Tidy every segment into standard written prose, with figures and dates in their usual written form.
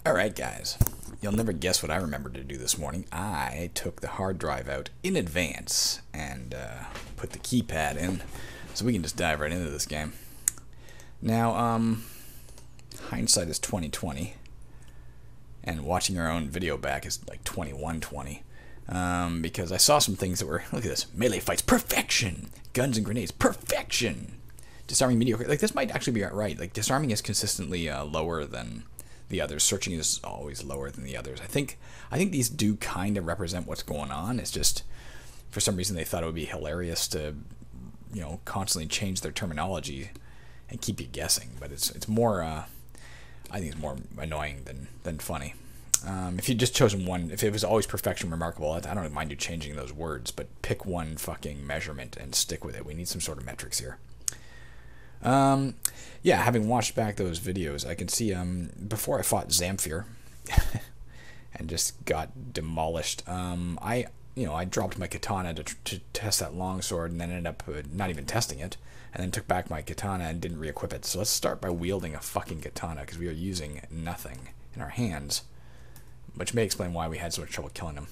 Alright guys, you'll never guess what I remembered to do this morning. I took the hard drive out in advance and put the keypad in so we can just dive right into this game. Now, hindsight is 20/20 and watching our own video back is like 21/20 because I saw some things that were, look at this, melee fights, perfection! Guns and grenades, perfection! Disarming mediocre, like this might actually be right, like disarming is consistently lower than the others. Searching is always lower than the others. I think these do kind of represent what's going on. It's just for some reason they thought it would be hilarious to, you know, constantly change their terminology and keep you guessing. But it's more, I think it's more annoying than funny. If you just chosen one, if it was always perfection, remarkable, I don't mind you changing those words, but pick one fucking measurement and stick with it. We need some sort of metrics here. Yeah, having watched back those videos, I can see before I fought Zamfir and just got demolished. I dropped my katana to test that longsword, and then ended up not even testing it, and then took back my katana and didn't re-equip it. So let's start by wielding a fucking katana because we are using nothing in our hands, which may explain why we had so much trouble killing him.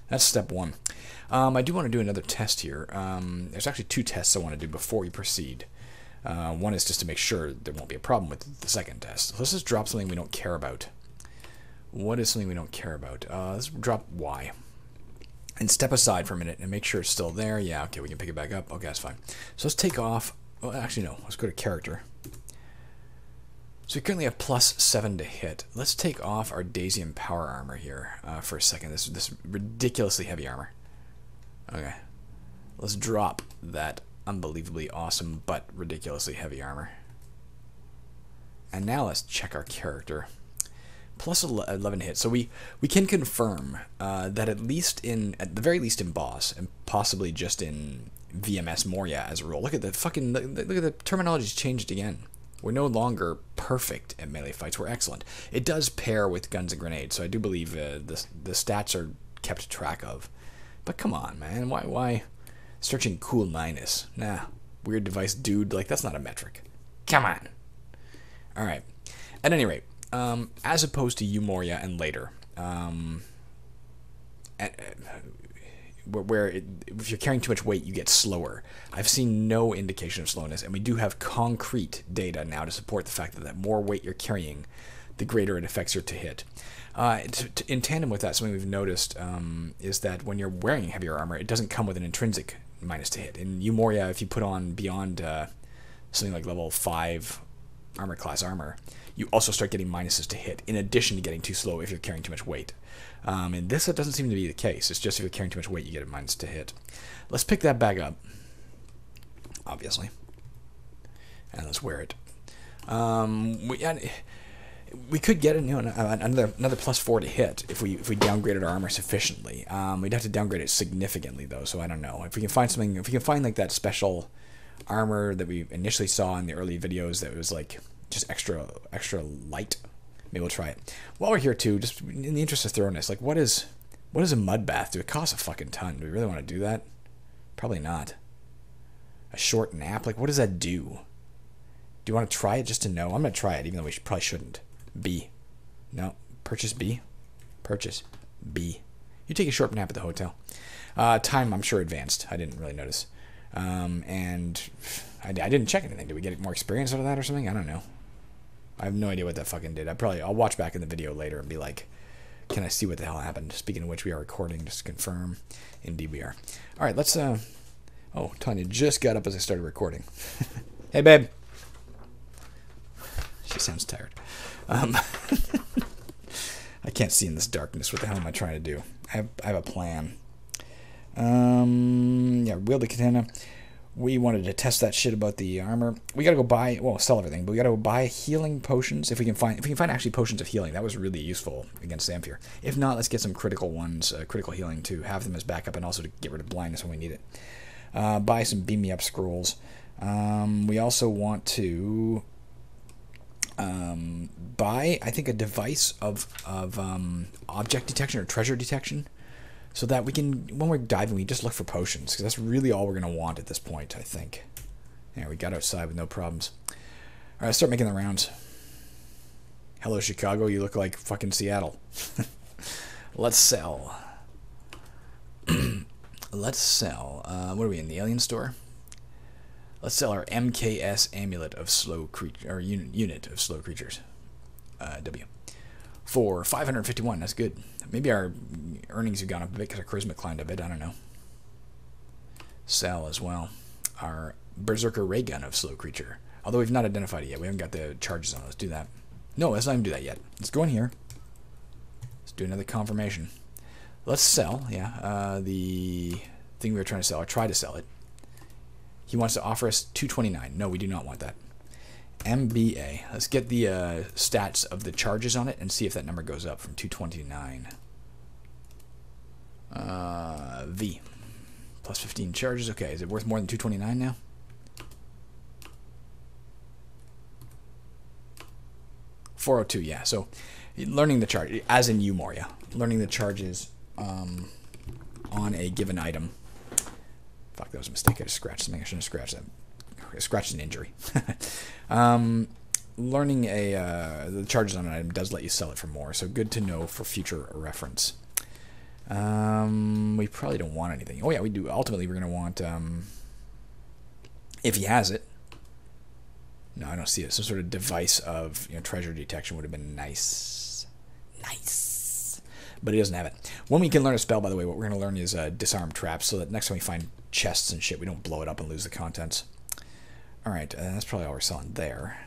That's step one. I do want to do another test here. There's actually two tests I want to do before we proceed. One is just to make sure there won't be a problem with the second test. So let's just drop something we don't care about. What is something we don't care about? Let's drop Y. And step aside for a minute and make sure it's still there. Yeah, okay, we can pick it back up. Okay, that's fine. So let's take off. Well, actually, no. Let's go to character. So we currently have +7 to hit. Let's take off our Daisium power armor here for a second. This ridiculously heavy armor. Okay. Let's drop that unbelievably awesome but ridiculously heavy armor. And now let's check our character. +11 hits. So we can confirm that at the very least in boss, and possibly just in VMS Moria as a rule. Look at the fucking look at the terminology's changed again. We're no longer perfect at melee fights. We're excellent. It does pair with guns and grenades, so I do believe the stats are kept track of. But come on, man, why? Searching cool minus. Nah. Weird device dude. Like, that's not a metric. Come on. Alright. At any rate, as opposed to Moria and later, if you're carrying too much weight, you get slower. I've seen no indication of slowness, and we do have concrete data now to support the fact that the more weight you're carrying, the greater it affects your to hit. In tandem with that, something we've noticed is that when you're wearing heavier armor, it doesn't come with an intrinsic minus to hit. In Moria, if you put on beyond something like level 5 armor class armor, you also start getting minuses to hit, in addition to getting too slow if you're carrying too much weight. In this, it doesn't seem to be the case. It's just if you're carrying too much weight, you get a minus to hit. Let's pick that back up, obviously, and let's wear it. We could get another +4 to hit if we downgraded our armor sufficiently. We'd have to downgrade it significantly though, so I don't know. If we can find something, if we can find like that special armor that we initially saw in the early videos that was like just extra light, maybe we'll try it. While we're here too, just in the interest of thoroughness, like what is a mud bath? Do it cost a fucking ton? Do we really want to do that? Probably not. A short nap, like what does that do? Do you want to try it just to know? I'm gonna try it, even though we probably shouldn't. B. No. Purchase B. Purchase B. You take a short nap at the hotel. Time, I'm sure, advanced. I didn't really notice. And I didn't check anything. Did we get more experience out of that or something? I don't know. I have no idea what that fucking did. I'll watch back in the video later and be like, can I see what the hell happened? Speaking of which, we are recording, just to confirm. Indeed we are. Alright, let's, oh, Tanya just got up as I started recording. Hey, babe. She sounds tired. I can't see in this darkness. What the hell am I trying to do? I have a plan. Yeah, wield the katana. We wanted to test that shit about the armor. We gotta go buy, well, sell everything, but we gotta go buy healing potions if we can find actually potions of healing. That was really useful against Zamfir. If not, let's get some critical ones, critical healing to have them as backup and also to get rid of blindness when we need it. Buy some beam me up scrolls. We also want to buy, I think, a device of object detection or treasure detection, so that we can, when we're diving, we just look for potions, because that's really all we're going to want at this point, I think. Yeah, we got outside with no problems. Alright, let's start making the rounds. Hello, Chicago. You look like fucking Seattle. Let's sell. Let's sell. What are we in, the alien store? Let's sell our MKS amulet of slow creature, or unit of slow creatures. W. For 551. That's good. Maybe our earnings have gone up a bit because our charisma climbed a bit. I don't know. Sell as well. Our Berserker ray gun of slow creature. Although we've not identified it yet. We haven't got the charges on it. Let's do that. No, let's not even do that yet. Let's go in here. Let's do another confirmation. Let's sell, yeah, the thing we were trying to sell, or try to sell it. He wants to offer us 229. No, we do not want that. MBA. Let's get the stats of the charges on it and see if that number goes up from 229. V. Plus 15 charges. Okay, is it worth more than 229 now? $402, yeah. So, learning the charge, as in Moria, learning the charges on a given item. Fuck, that was a mistake. I just scratched something. I shouldn't have scratched that. I scratched an injury. Learning the charges on an item does let you sell it for more, so good to know for future reference. We probably don't want anything. Oh yeah, we do. Ultimately, we're going to want, if he has it. No, I don't see it. Some sort of device of treasure detection would have been nice. Nice. But he doesn't have it. When we can learn a spell, by the way, what we're going to learn is disarm traps, so that next time we find chests and shit, we don't blow it up and lose the contents. Alright, that's probably all we're selling there.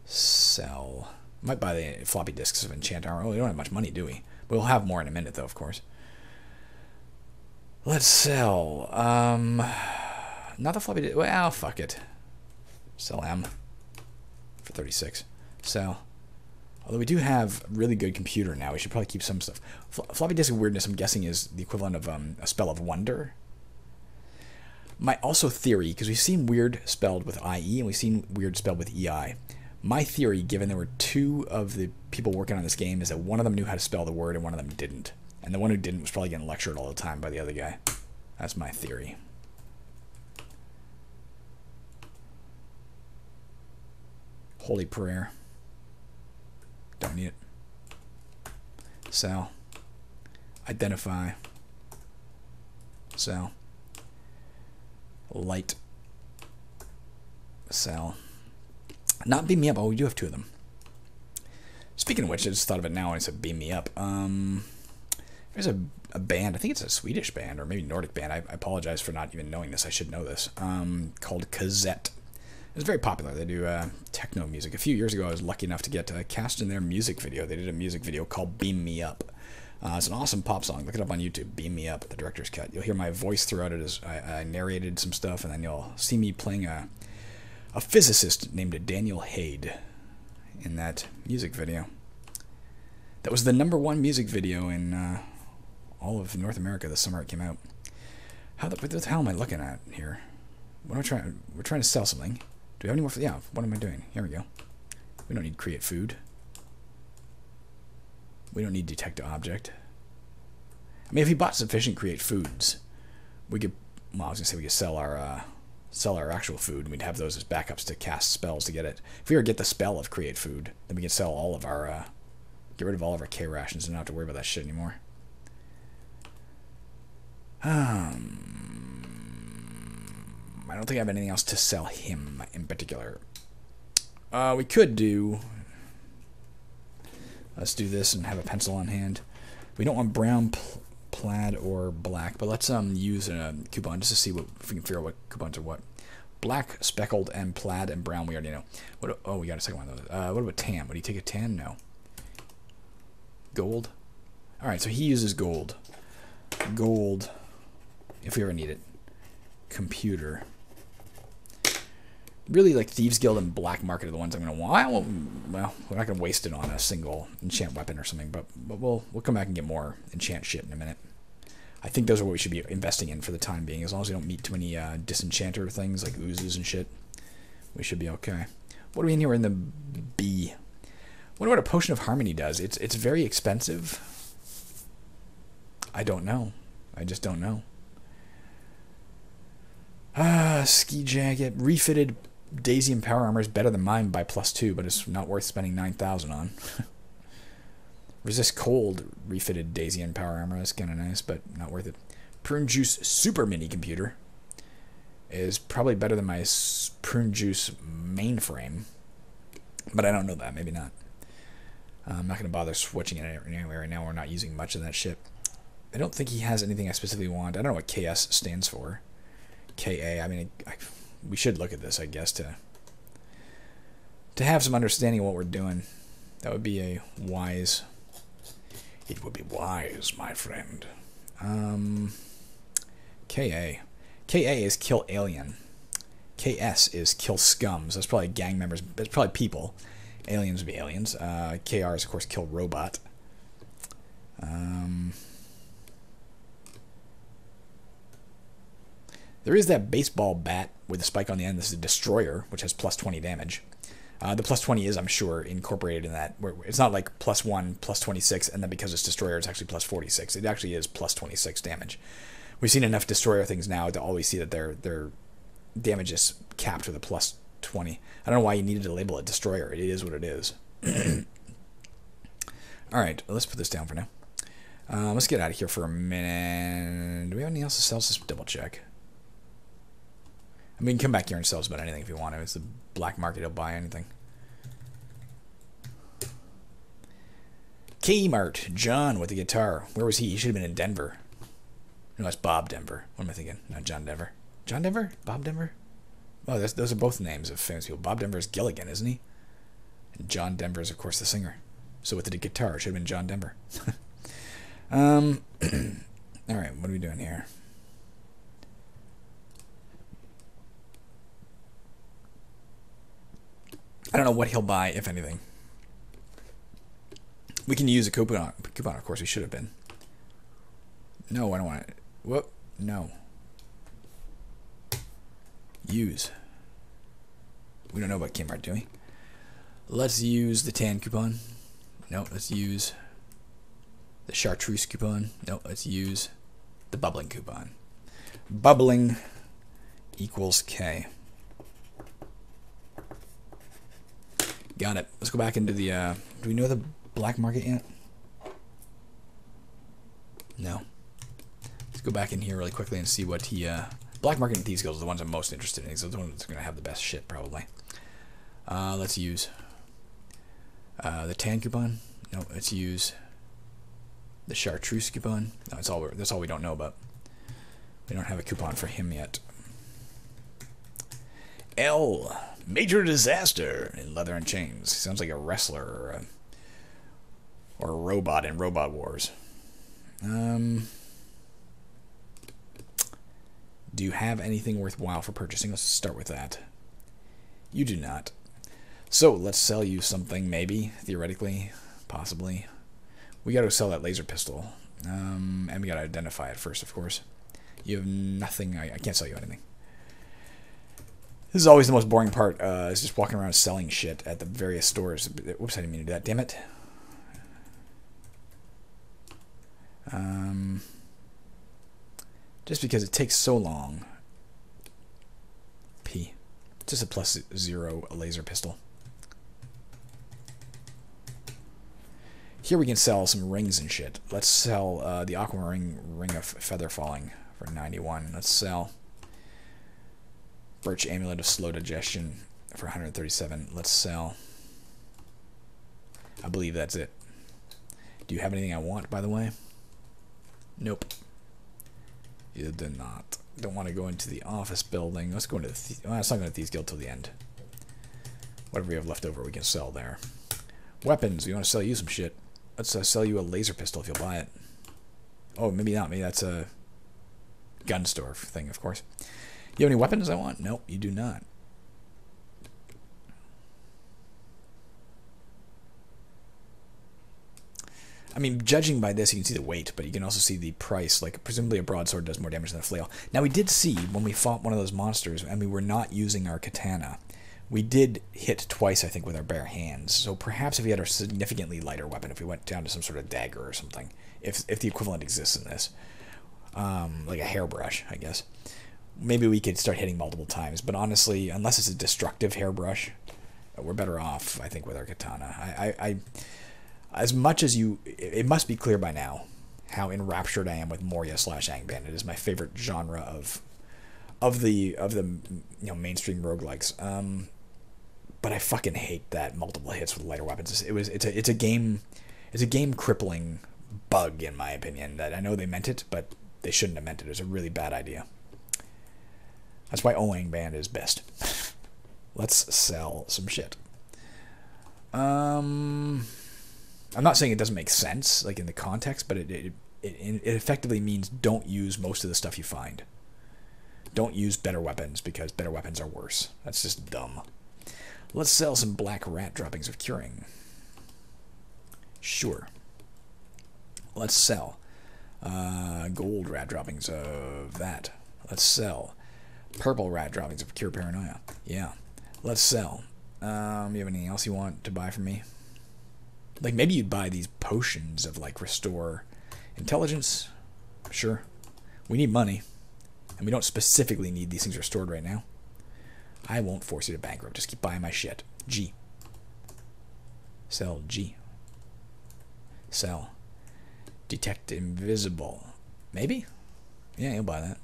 Sell. Might buy the floppy disks of enchant armor. Oh, we don't have much money, do we? But we'll have more in a minute, though, of course. Let's sell. Not the floppy disk. Well, fuck it. Sell M for 36. Sell. Although we do have a really good computer now, we should probably keep some stuff. Floppy disk weirdness, I'm guessing, is the equivalent of a spell of wonder. My also theory, because we've seen weird spelled with IE and we've seen weird spelled with EI. My theory, given there were two of the people working on this game, is that one of them knew how to spell the word and one of them didn't. And the one who didn't was probably getting lectured all the time by the other guy. That's my theory. Holy prayer. Don't need it. Sell. Identify. Sell. Light. Sell. Not beam me up. Oh, we do have two of them. Speaking of which, I just thought of it now when I said beam me up. There's a band, I think it's a Swedish band, or maybe Nordic band. I apologize for not even knowing this. I should know this. Called Kazette. It's very popular. They do techno music. A few years ago, I was lucky enough to get cast in their music video. They did a music video called Beam Me Up. It's an awesome pop song. Look it up on YouTube. Beam Me Up, the director's cut. You'll hear my voice throughout it as I narrated some stuff, and then you'll see me playing a physicist named Daniel Haid in that music video. That was the #1 music video in all of North America the summer it came out. What the hell am I looking at here? What am I trying? We're trying to sell something. Do we have any more? Yeah, what am I doing? Here we go. We don't need create food. We don't need detect object. I mean, if we bought sufficient create foods, we could, well, I was going to say we could sell our actual food, and we'd have those as backups to cast spells to get it. If we were to get the spell of create food, then we could sell all of our, get rid of all of our K rations and not have to worry about that shit anymore. I don't think I have anything else to sell him in particular. We could do... Let's do this and have a pencil on hand. We don't want brown, plaid, or black, but let's use a coupon just to see if we can figure out what coupons are what. Black, speckled, and plaid, and brown we already know. Oh, we got a second one of those. What about tan? Would he take a tan? No. Gold? Alright, so he uses gold. Gold, if we ever need it. Computer. Really, like Thieves Guild and Black Market are the ones I'm going to want. Well, we're not going to waste it on a single enchant weapon or something, but we'll come back and get more enchant shit in a minute. I think those are what we should be investing in for the time being. As long as we don't meet too many disenchanter things like oozes and shit, we should be okay. What are we in here? We're in the B. Wonder what a Potion of Harmony does. It's very expensive. I don't know. I just don't know. Ski jacket, refitted Daisy and Power Armor is better than mine by +2, but it's not worth spending 9,000 on. Resist Cold refitted Daisy and Power Armor. That's kind of nice, but not worth it. Prune Juice Super Mini Computer is probably better than my Prune Juice mainframe, but I don't know that. Maybe not. I'm not going to bother switching it anyway right now. We're not using much of that shit. I don't think he has anything I specifically want. I don't know what KS stands for. KA. I mean, we should look at this, I guess, to have some understanding of what we're doing. That would be a wise. It would be wise, my friend. KA. KA is kill alien. KS is kill scums. That's probably gang members. That's probably people. Aliens would be aliens. KR is, of course, kill robot. There is that baseball bat with a spike on the end. This is a destroyer, which has +20 damage. The +20 is, I'm sure, incorporated in that. It's not like +1, +26, and then because it's destroyer, it's actually +46. It actually is +26 damage. We've seen enough destroyer things now to always see that their damage is capped with a +20. I don't know why you needed to label it destroyer. It is what it is. All right, let's put this down for now. Let's get out of here for a minute. Do we have anything else to sell? Let's just double check. I mean, we can come back here and sell about anything if you want to. It's the black market. He'll buy anything. Kmart. John with the guitar. Where was he? He should have been in Denver. No, that's Bob Denver. What am I thinking? Not John Denver. John Denver? Bob Denver? Oh, those are both names of famous people. Bob Denver is Gilligan, isn't he? And John Denver is, of course, the singer. So with the guitar, it should have been John Denver. All right, what are we doing here? I don't know what he'll buy, if anything. We can use a coupon. Of course, we should have been. No, I don't want it. Whoop. No. Use. We don't know about Kmart, do we? Let's use the tan coupon. No, let's use the chartreuse coupon. No, let's use the bubbling coupon. Bubbling equals K. Got it. Let's go back into the, do we know the black market yet? No. Let's go back in here really quickly and see what he, black market and Thieves Guild are the ones I'm most interested in. These are the ones that's going to have the best shit, probably. Let's use the tan coupon. No, let's use the chartreuse coupon. No, that's all we don't know about. We don't have a coupon for him yet. L. Major Disaster in Leather and Chains. Sounds like a wrestler or a robot in Robot Wars. Do you have anything worthwhile for purchasing? Let's start with that. You do not. So let's sell you something, maybe, theoretically, possibly. We got to sell that laser pistol. And we got to identify it first, of course. You have nothing. I can't sell you anything. This is always the most boring part, is just walking around selling shit at the various stores. Whoops, I didn't mean to do that, damn it. Just because it takes so long. P. Just a +0 laser pistol. Here we can sell some rings and shit. Let's sell the Aquamarine Ring of Feather Falling for 91. Let's sell Birch Amulet of Slow Digestion for 137. Let's sell. I believe that's it. Do you have anything I want, by the way? Nope. You did not. Don't want to go into the office building. Let's go into the... Well, let's not go into Thieves Guild till the end. Whatever we have left over, we can sell there. Weapons. We want to sell you some shit. Let's sell you a laser pistol if you'll buy it. Oh, maybe not. Maybe that's a gun store thing, of course. You have any weapons I want? Nope, you do not. I mean, judging by this, you can see the weight, but you can also see the price. Like, presumably a broadsword does more damage than a flail. Now, we did see, when we fought one of those monsters, and we were not using our katana, we did hit twice, I think, with our bare hands. So perhaps if we had a significantly lighter weapon, if we went down to some sort of dagger or something, if the equivalent exists in this, like a hairbrush, I guess, maybe we could start hitting multiple times. But honestly, unless it's a destructive hairbrush, we're better off, I think, with our katana. I as much as you, it must be clear by now how enraptured I am with Moria / Angband. It is my favorite genre of the mainstream roguelikes. But I fucking hate that multiple hits with lighter weapons. It's a game crippling bug, in my opinion. That I know they meant it, but they shouldn't have meant it. It was a really bad idea. That's why Angband is best. Let's sell some shit. I'm not saying it doesn't make sense, like in the context, but it effectively means don't use most of the stuff you find. Don't use better weapons because better weapons are worse. That's just dumb. Let's sell some black rat droppings of curing. Sure. Let's sell gold rat droppings of that. Let's sell purple rat droppings of cure paranoia. Yeah. Let's sell. You have anything else you want to buy from me? Like maybe you'd buy these potions of like restore intelligence. Sure. We need money. And we don't specifically need these things restored right now. I won't force you to bankrupt. Just keep buying my shit. G. Sell G. Sell. Detect invisible. Maybe? Yeah, you'll buy that.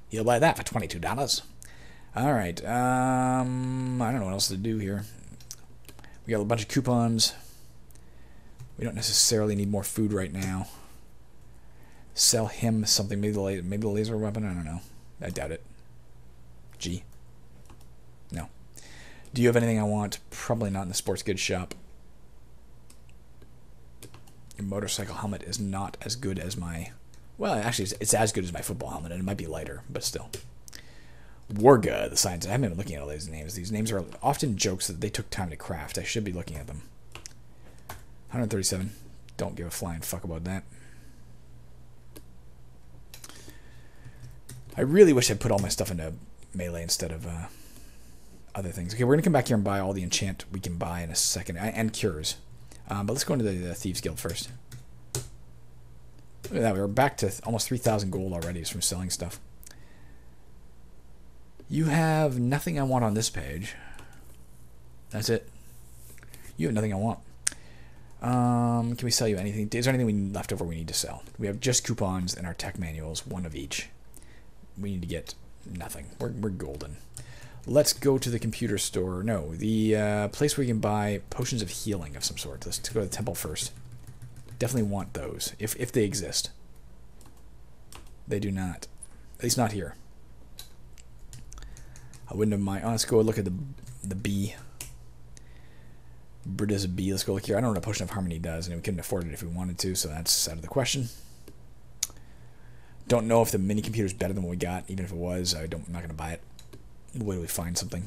You'll buy that for $22. Alright. I don't know what else to do here. We got a bunch of coupons. We don't necessarily need more food right now. Sell him something. Maybe the laser weapon? I don't know. I doubt it. G. No. Do you have anything I want? Probably not in the sports goods shop. Your motorcycle helmet is not as good as my... Well, actually, it's as good as my football helmet, and it might be lighter, but still. Warga, the science... I haven't been looking at all these names. These names are often jokes that they took time to craft. I should be looking at them. 137. Don't give a flying fuck about that. I really wish I'd put all my stuff into melee instead of other things. Okay, we're going to come back here and buy all the enchant we can buy in a second. And cures. But let's go into the Thieves Guild first. Look at that. We're back to almost 3,000 gold already just from selling stuff. You have nothing I want on this page. That's it. You have nothing I want. Can we sell you anything? Is there anything we need left over we need to sell? We have just coupons and our tech manuals, one of each. We need to get nothing. We're golden. Let's go to the computer store. No, the place where you can buy potions of healing of some sort. Let's go to the temple first. Definitely want those, if they exist. They do not. At least not here. I wouldn't have mind. Oh, let's go look at the bee. Britta's a bee. Let's go look here. I don't know what a potion of harmony does, and we couldn't afford it if we wanted to, so that's out of the question. Don't know if the mini computer is better than what we got. Even if it was, I'm not going to buy it. Wait till we find something.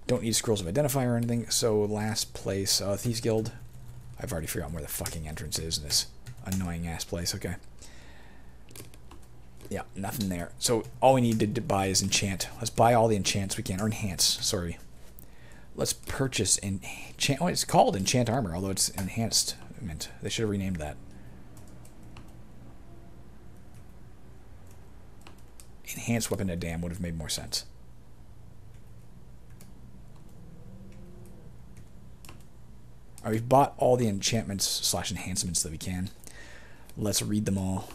Don't need scrolls of identify or anything. So last place, Thieves Guild. I've already forgotten where the fucking entrance is in this annoying ass place. Okay. Yeah, nothing there. So all we need to buy is enchant. Let's buy all the enchants we can. Or enhance, sorry. Let's purchase enchant. Oh, it's called enchant armor, although it's enhanced. They should have renamed that. Enhanced weapon to dam would have made more sense. Alright, we've bought all the enchantments / enhancements that we can. Let's read them all.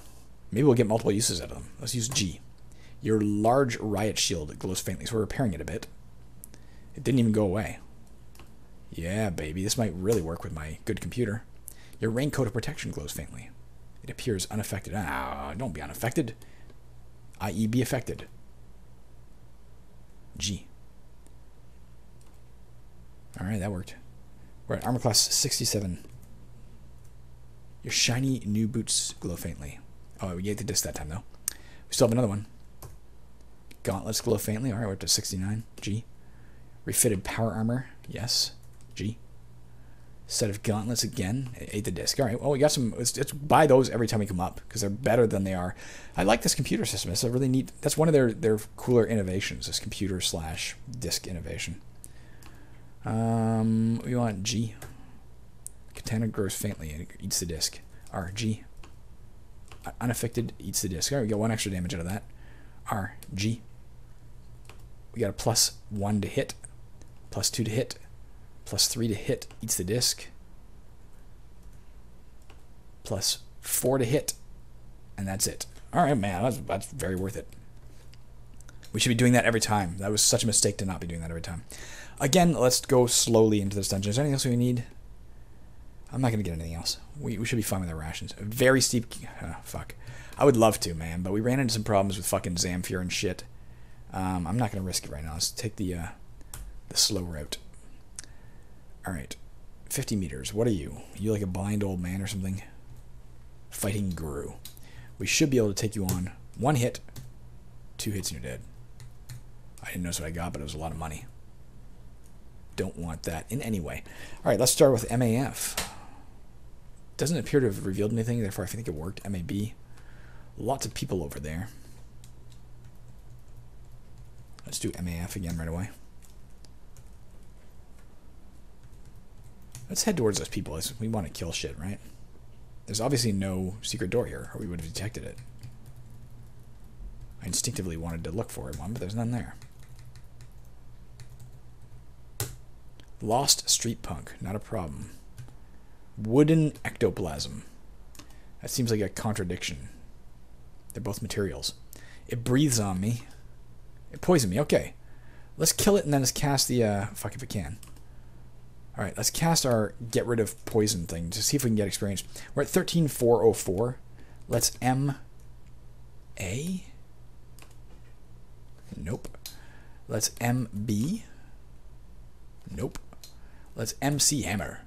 Maybe we'll get multiple uses out of them. Let's use G. Your large riot shield glows faintly, so we're repairing it a bit. It didn't even go away. Yeah, baby, this might really work with my good computer. Your raincoat of protection glows faintly. It appears unaffected. Ah, don't be unaffected. I.e. be affected. G. Alright, that worked. We're at armor class 67. Your shiny new boots glow faintly. Oh, we get the disc that time, though. We still have another one. Gauntlets glow faintly. Alright, we're up to 69. G. Refitted power armor. Yes. G. Set of gauntlets again. Ate the disc. Alright, well, we got some. Let's buy those every time we come up, because they're better than they are. I like this computer system. It's a really neat. That's one of their cooler innovations, this computer / disc innovation. We want G. Katana grows faintly and eats the disc. R. G. Unaffected, eats the disc. Alright, we got one extra damage out of that. R, G. We got a +1 to hit, +2 to hit, +3 to hit, eats the disc, +4 to hit, and that's it. All right, man, that's very worth it. We should be doing that every time. That was such a mistake to not be doing that every time. Again, let's go slowly into this dungeon. Is there anything else we need? I'm not going to get anything else. We should be fine with our rations. Very steep... fuck. I would love to, man, but we ran into some problems with fucking Zamfir and shit. I'm not going to risk it right now. Let's take the slow route. Alright. 50 meters. What are you? Are you like a blind old man or something? Fighting guru. We should be able to take you on 1 hit, 2 hits and you're dead. I didn't notice what I got, but it was a lot of money. Don't want that in any way. Alright, let's start with MAF. Doesn't appear to have revealed anything, therefore I think it worked. MAB. Lots of people over there. Let's do MAF again right away. Let's head towards those people. We want to kill shit, right? There's obviously no secret door here, or we would have detected it. I instinctively wanted to look for one, but there's none there. Lost street punk, not a problem. Wooden ectoplasm. That seems like a contradiction. They're both materials. It breathes on me. It poisoned me. Okay. Let's kill it and then let's cast the... fuck if we can. Alright, let's cast our get rid of poison thing to see if we can get experience. We're at 13,404. Let's M-A? Nope. Let's M-B? Nope. Let's MC hammer.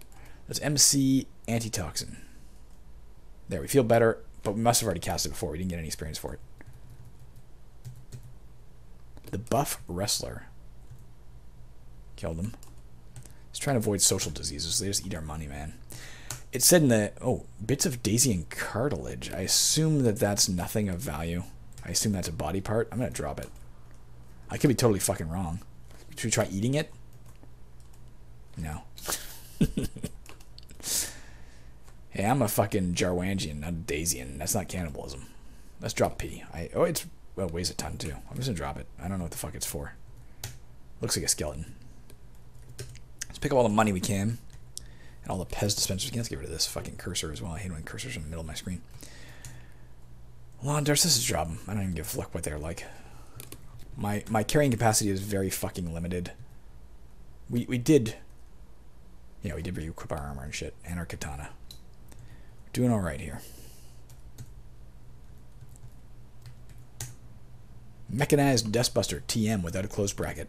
Let's MC antitoxin. There, we feel better, but we must have already cast it before. We didn't get any experience for it. The buff wrestler. Killed him. Let's try and avoid social diseases. They just eat our money, man. It said in the... Oh, bits of daisy and cartilage. I assume that that's nothing of value. I assume that's a body part. I'm going to drop it. I could be totally fucking wrong. Should we try eating it? No. Hey, I'm a fucking Jarwangian, not a Daisian. That's not cannibalism. Let's drop P. Oh, it weighs a ton, too. I'm just going to drop it. I don't know what the fuck it's for. Looks like a skeleton. Let's pick up all the money we can. And all the Pez dispensers. Let's get rid of this fucking cursor as well. I hate when cursors are in the middle of my screen. Lawn Darts, this is a job. I don't even give a fuck what they're like. My carrying capacity is very fucking limited. We did... Yeah, we did re-equip our armor and shit. And our katana. Doing alright here. Mechanized Dustbuster TM without a closed bracket.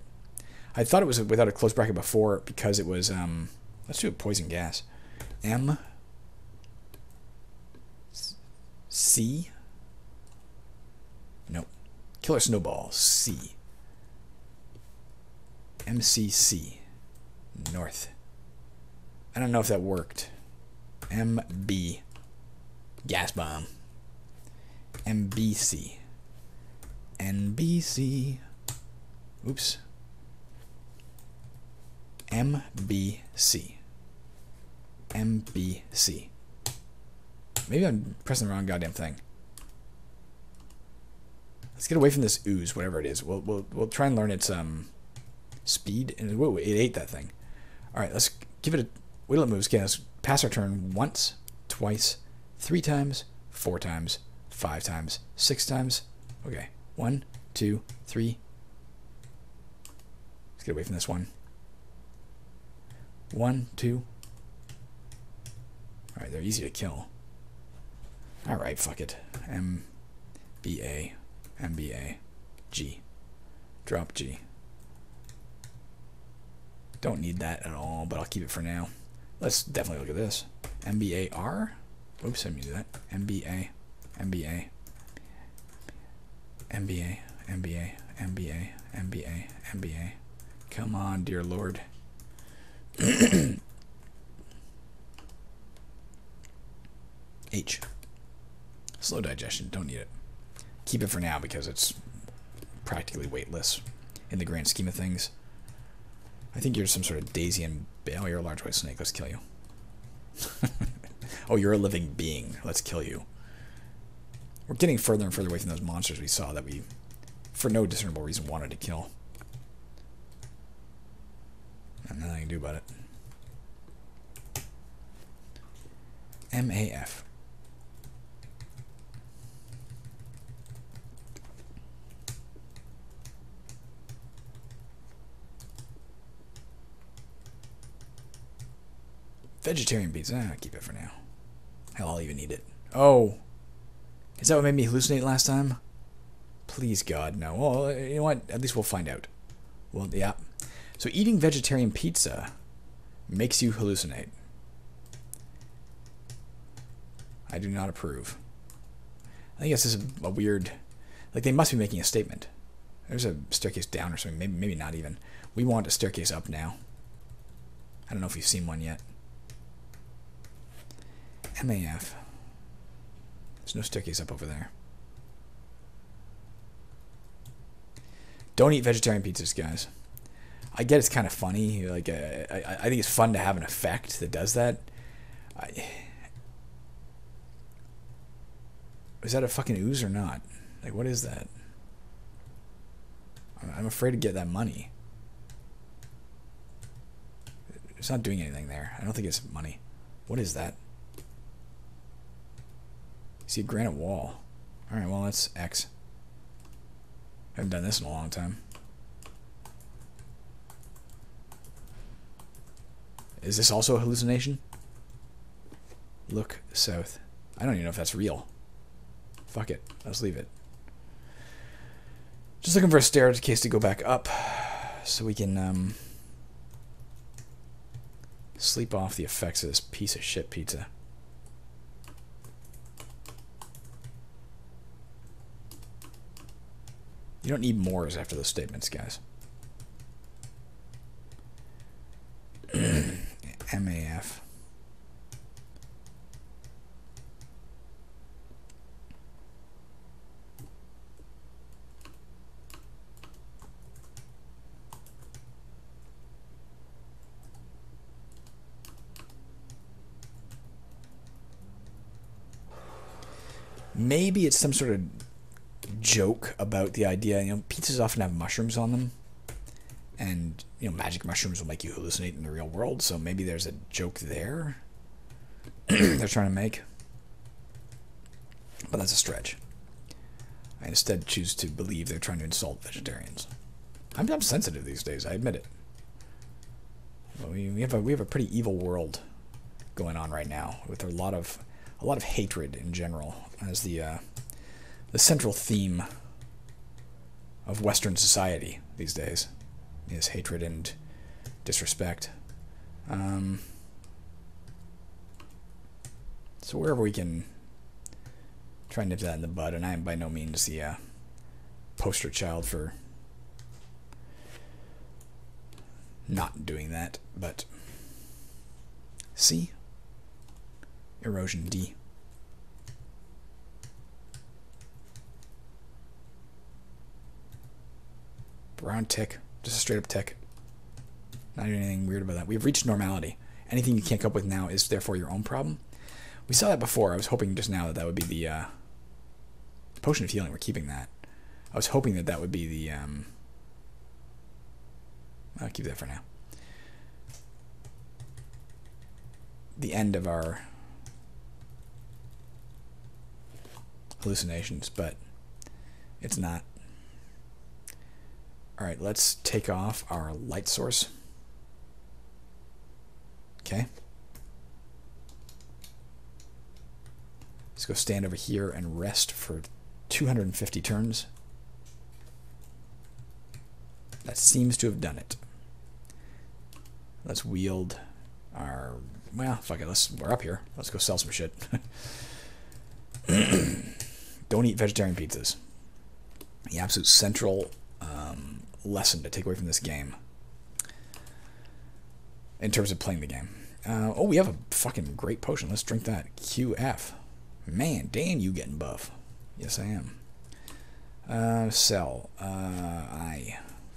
I thought it was without a closed bracket before because it was... let's do a poison gas. M... C... Nope. Killer Snowball. C. MCC. North. I don't know if that worked. MB. Gas bomb. MBC. NBC. Oops. MBC. MBC. Maybe I'm pressing the wrong goddamn thing. Let's get away from this ooze, whatever it is. We'll try and learn its speed. And whoa, it ate that thing. All right, let's give it a wait till it moves. Okay, let's pass our turn once, twice, 3 times, 4 times, 5 times, 6 times. Okay, 1, 2, 3. Let's get away from this one. 1, 2. All right, they're easy to kill. All right, fuck it. MBA. MBA. G. Drop G. Don't need that at all, but I'll keep it for now. Let's definitely look at this. MBAR? Oops, I didn't do that. MBA. MBA. MBA. MBA. MBA. MBA. MBA. Come on, dear Lord. H. Slow digestion. Don't need it. Keep it for now because it's practically weightless in the grand scheme of things. I think you're some sort of daisy and... Oh, you're a large white snake. Let's kill you. Oh, you're a living being. Let's kill you. We're getting further and further away from those monsters we saw that we for no discernible reason, wanted to kill. And nothing I can do about it. MAF. Vegetarian pizza. Ah, keep it for now. Hell, I'll even eat it. Oh. Is that what made me hallucinate last time? Please, God, no. Well, you know what? At least we'll find out. Well, yeah. So eating vegetarian pizza makes you hallucinate. I do not approve. I guess this is a weird... Like, they must be making a statement. There's a staircase down or something. Maybe not even. We want a staircase up now. I don't know if you've seen one yet. MAF. There's no staircase up over there. Don't eat vegetarian pizzas, guys. I get it's kind of funny. Like, I think it's fun to have an effect that does that. Is that a fucking ooze or not? Like, what is that? I'm afraid to get that money. It's not doing anything there. I don't think it's money. What is that? See a granite wall. Alright, well, that's X. I haven't done this in a long time. Is this also a hallucination? Look south. I don't even know if that's real. Fuck it. Let's leave it. Just looking for a staircase to go back up so we can sleep off the effects of this piece of shit pizza. You don't need mores after those statements, guys. MAF. Maybe it's some sort of joke about the idea, you know, pizzas often have mushrooms on them, and, you know, magic mushrooms will make you hallucinate in the real world, so maybe there's a joke there they're trying to make. But that's a stretch. I instead choose to believe they're trying to insult vegetarians. I'm sensitive these days, I admit it. But we have a pretty evil world going on right now, with a lot of hatred in general as the central theme of Western society these days is hatred and disrespect. So wherever we can try and nip that in the bud, and I am by no means the poster child for not doing that, but C, erosion D. Brown tick. Just a straight up tick. Not doing anything weird about that. We've reached normality. Anything you can't cope with now is therefore your own problem. We saw that before. I was hoping just now that that would be the potion of healing. We're keeping that. I was hoping that that would be the... I'll keep that for now. The end of our hallucinations, but it's not. Alright, let's take off our light source. Okay. Let's go stand over here and rest for 250 turns. That seems to have done it. Let's wield our... Well, fuck it. We're up here. Let's go sell some shit. Don't eat vegetarian pizzas. The absolute central lesson to take away from this game in terms of playing the game. Oh, we have a fucking great potion. Let's drink that. QF. Man, damn, you getting buff. Yes, I am. Sell.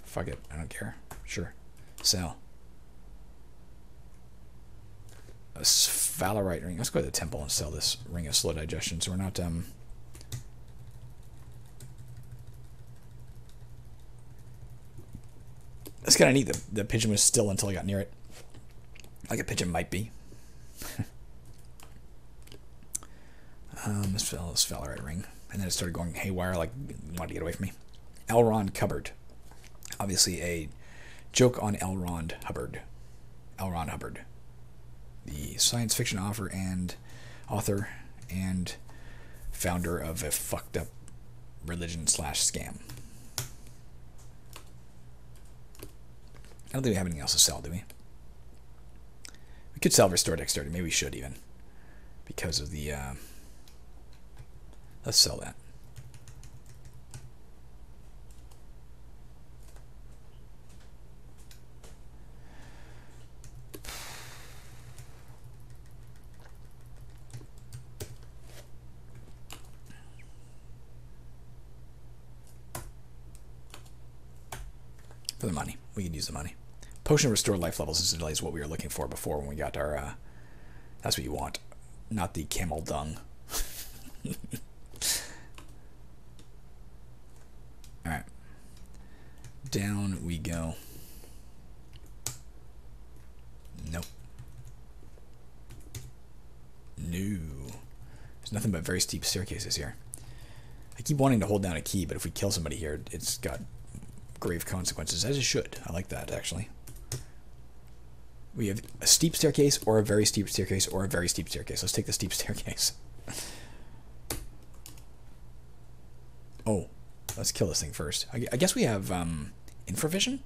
Fuck it. I don't care. Sure. Sell. A Sphalerite ring. Let's go to the temple and sell this ring of slow digestion so we're not, That's kind of neat. The pigeon was still until I got near it. Like a pigeon might be. This fell right ring. And then it started going haywire, like wanted to get away from me. L. Ron Hubbard. Obviously a joke on L. Ron Hubbard. L. Ron Hubbard. The science fiction author and founder of a fucked up religion/scam. I don't think we have anything else to sell, do we? We could sell Restore Dexterity. Maybe we should even. Because of the... let's sell that. For the money. We could use the money. Potion of Restore Life Levels is what we were looking for before when we got our... that's what you want. Not the camel dung. Alright. Down we go. Nope. No. There's nothing but very steep staircases here. I keep wanting to hold down a key, but if we kill somebody here, it's got grave consequences, as it should. I like that, actually. We have a steep staircase, or a very steep staircase, or a very steep staircase. Let's take the steep staircase. Oh, let's kill this thing first. I guess we have infravision?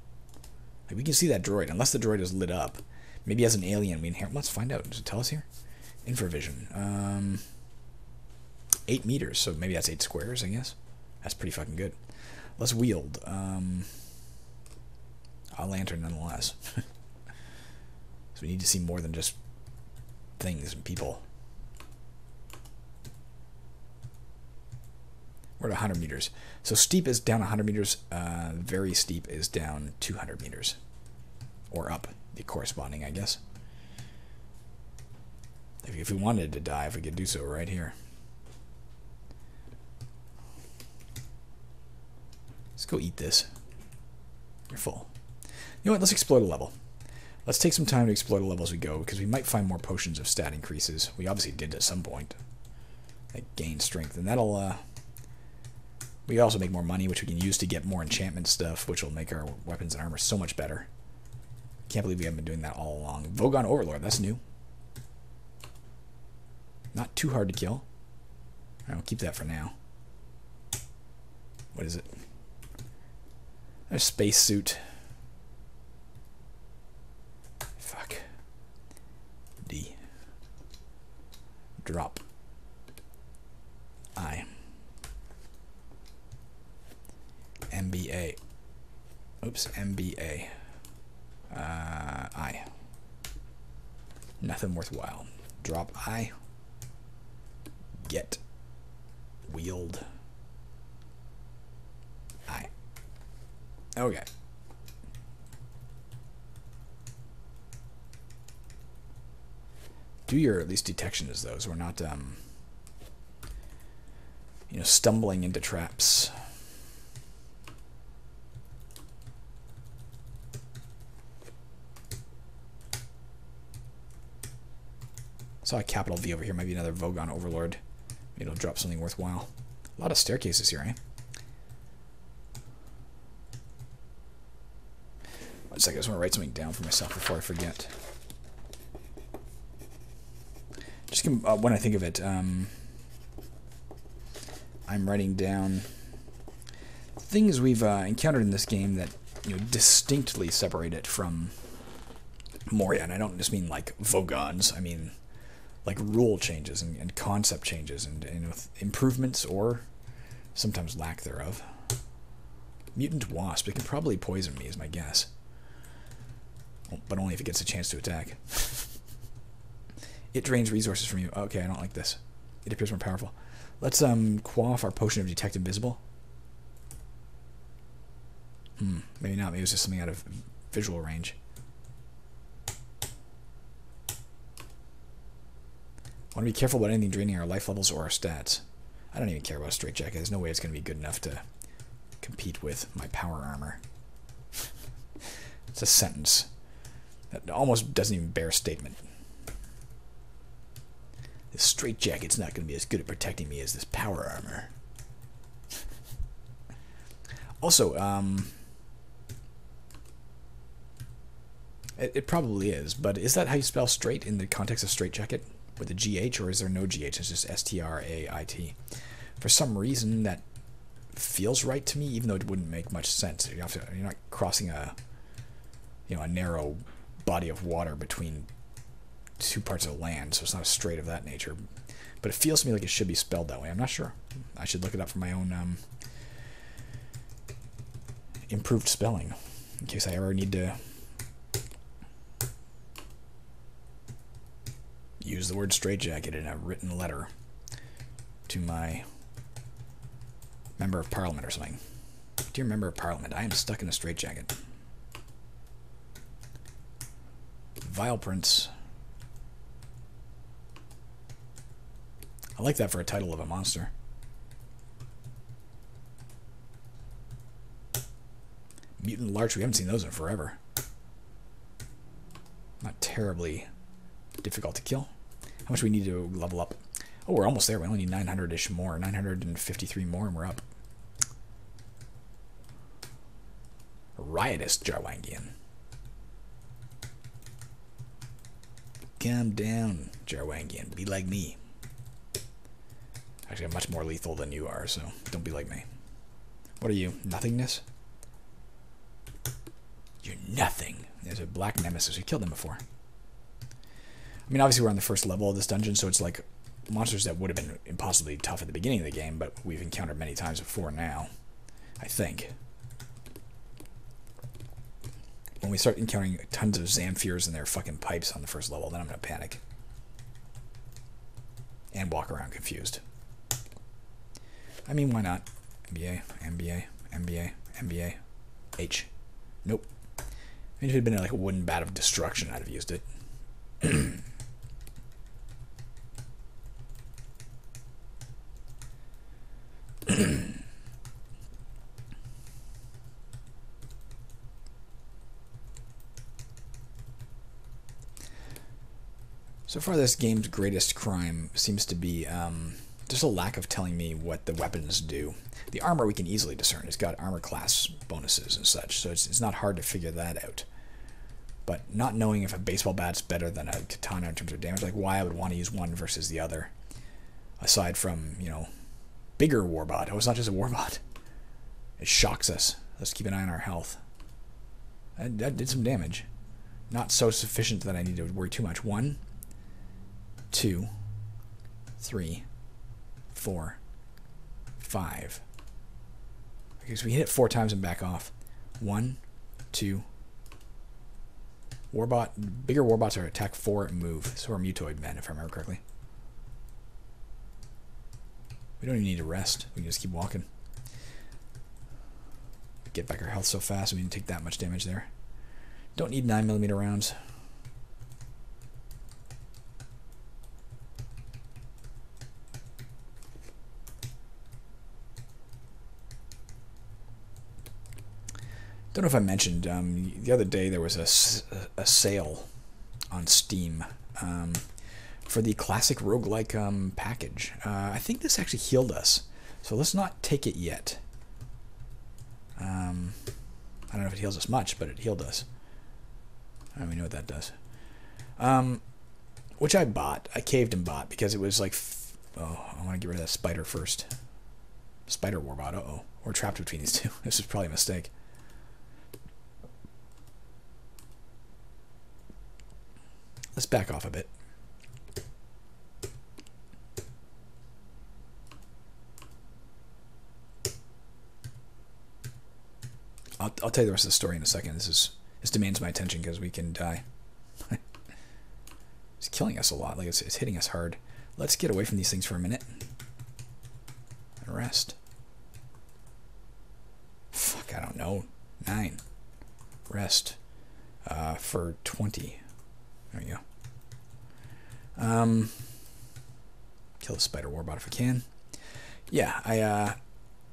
Like, we can see that droid, unless the droid is lit up. Maybe as an alien we inherit. Let's find out. Does it tell us here? Infravision. 8 meters, so maybe that's 8 squares, I guess. That's pretty fucking good. Let's wield. A lantern, nonetheless. So we need to see more than just things and people. We're at 100 meters. So steep is down 100 meters. Very steep is down 200 meters. Or up, the corresponding, I guess. If we wanted to dive, we could do so right here. Let's go eat this. You're full. You know what? Let's explore the level. Let's take some time to explore the level as we go, because we might find more potions of stat increases. We obviously did at some point. That gain strength, and that'll... we also make more money, which we can use to get more enchantment stuff, which will make our weapons and armor so much better. Can't believe we haven't been doing that all along. Vogon Overlord, that's new. Not too hard to kill. I'll keep that for now. What is it? A spacesuit. Fuck. D. Drop. I. MBA. Oops, MBA. I. Nothing worthwhile. Drop I. Get. Wield. I. Okay. Do your at least detection as those. We're not, stumbling into traps. Saw a capital V over here. Might be another Vogon Overlord. Maybe it'll drop something worthwhile. A lot of staircases here, eh? 1 second, I just want to write something down for myself before I forget. Just when I think of it, I'm writing down things we've encountered in this game that distinctly separate it from Moria, and I don't just mean like Vogons. I mean like rule changes and concept changes and improvements or sometimes lack thereof. Mutant wasp. It can probably poison me, is my guess. Well, but only if it gets a chance to attack. It drains resources from you. Okay, I don't like this. It appears more powerful. Let's quaff our potion of Detect Invisible. Maybe not. Maybe it's just something out of visual range. Want to be careful about anything draining our life levels or our stats. I don't even care about a straitjacket. There's no way it's going to be good enough to compete with my power armor. It's a sentence that almost doesn't even bear a statement. This straitjacket's not going to be as good at protecting me as this power armor. Also, it probably is, but is that how you spell straight in the context of straitjacket? With a GH, or is there no GH? It's just STRAIT. For some reason, that feels right to me, even though it wouldn't make much sense. You're not crossing a narrow body of water between two parts of land, so it's not a strait of that nature. But it feels to me like it should be spelled that way. I'm not sure. I should look it up for my own improved spelling, in case I ever need to use the word straitjacket in a written letter to my member of parliament or something. Dear member of parliament, I am stuck in a straitjacket. Vile prince. I like that for a title of a monster. Mutant larch, we haven't seen those in forever. Not terribly difficult to kill. How much do we need to level up? Oh, we're almost there. We only need 900-ish more. 953 more and we're up. Riotous Jarwangian. Calm down, Jarwangian. Be like me. Actually, I'm much more lethal than you are, so don't be like me. What are you? Nothingness? You're nothing. There's a black nemesis. We killed them before. I mean, obviously we're on the first level of this dungeon, so it's like monsters that would have been impossibly tough at the beginning of the game, but we've encountered many times before now, I think. When we start encountering tons of Zamfirs and their fucking pipes on the first level, then I'm going to panic. And walk around confused. I mean, why not? MBA, MBA, MBA, MBA, H. Nope. I mean, if it had been like a wooden bat of destruction, I'd have used it. So far, this game's greatest crime seems to be just a lack of telling me what the weapons do. The armor we can easily discern. It's got armor class bonuses and such, so it's not hard to figure that out. But not knowing if a baseball bat's better than a katana in terms of damage, like why I would want to use one versus the other, aside from, bigger warbot. Oh, it's not just a warbot. It shocks us. Let's keep an eye on our health. That did some damage. Not so sufficient that I need to worry too much. 1, 2, 3, 4, 5. Okay, so we hit it 4 times and back off. 1, 2. Warbot. Bigger warbots are attack 4 and move. So are mutoid men, if I remember correctly. We don't even need to rest. We can just keep walking. Get back our health so fast, we didn't take that much damage there. Don't need 9mm rounds. Don't know if I mentioned, the other day there was a sale on Steam for the classic roguelike package. I think this actually healed us, so let's not take it yet. I don't know if it heals us much, but it healed us. I don't even know what that does. Which I bought. I caved and bought because it was like... oh, I want to get rid of that spider first. Spider warbot, uh-oh. We're trapped between these two. This is probably a mistake. Let's back off a bit. I'll tell you the rest of the story in a second. This demands my attention because we can die. It's killing us a lot. Like it's hitting us hard. Let's get away from these things for a minute and rest. Fuck, I don't know. 9. Rest for 20. There we go. Kill the spider warbot if I can. Yeah,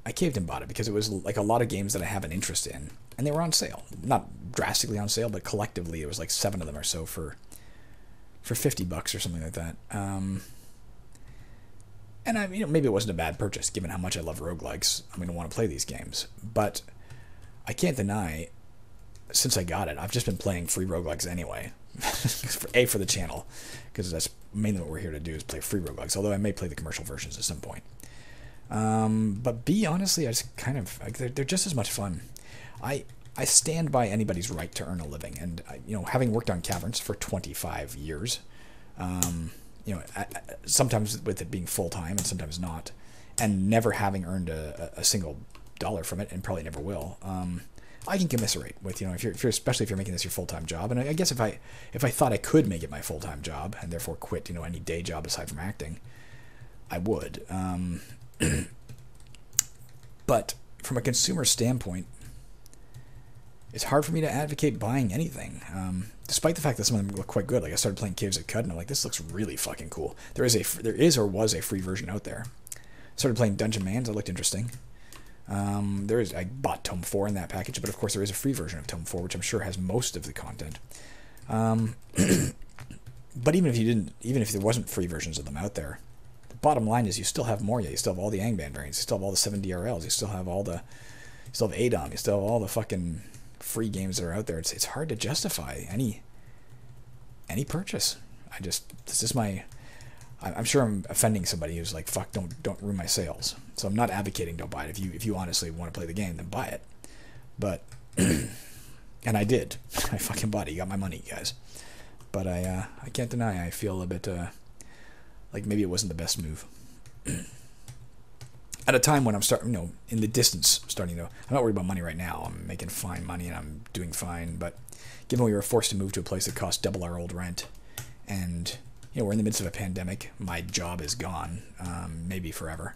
I caved and bought it because it was like a lot of games that I have an interest in. and they were on sale. Not drastically on sale, but collectively it was like 7 of them or so for $50 or something like that. And maybe it wasn't a bad purchase given how much I love roguelikes. I'm going to want to play these games, but I can't deny, since I got it, I've just been playing free roguelikes anyway. For the channel, because that's mainly what we're here to do, is play free roguelikes, although I may play the commercial versions at some point. But B, honestly, I just kind of, they're just as much fun. I stand by anybody's right to earn a living, and having worked on caverns for 25 years, sometimes with it being full-time and sometimes not, and never having earned a single dollar from it, and probably never will, I can commiserate with, especially if you're making this your full-time job. And I guess if I thought I could make it my full-time job and therefore quit, any day job aside from acting, I would. But from a consumer standpoint, it's hard for me to advocate buying anything, despite the fact that some of them look quite good. Like I started playing Caves of Cud, and I'm like, this looks really fucking cool. There is or was a free version out there. Started playing Dungeon Mans. That looked interesting. I bought Tome 4 in that package, but of course there is a free version of Tome 4, which I'm sure has most of the content. But even if there wasn't free versions of them out there, the bottom line is you still have Moria, you still have all the Angband variants, you still have all the 7 DRLs, you still have ADOM, you still have all the fucking free games that are out there. It's hard to justify any purchase. I'm sure I'm offending somebody who's like, fuck, don't ruin my sales. So I'm not advocating don't buy it. If you honestly want to play the game, then buy it. But and I did. I fucking bought it. You got my money, guys. But I can't deny I feel a bit like maybe it wasn't the best move. At a time when I'm starting, in the distance, I'm not worried about money right now. I'm making fine money and I'm doing fine. But given we were forced to move to a place that cost double our old rent, and we're in the midst of a pandemic, my job is gone, maybe forever,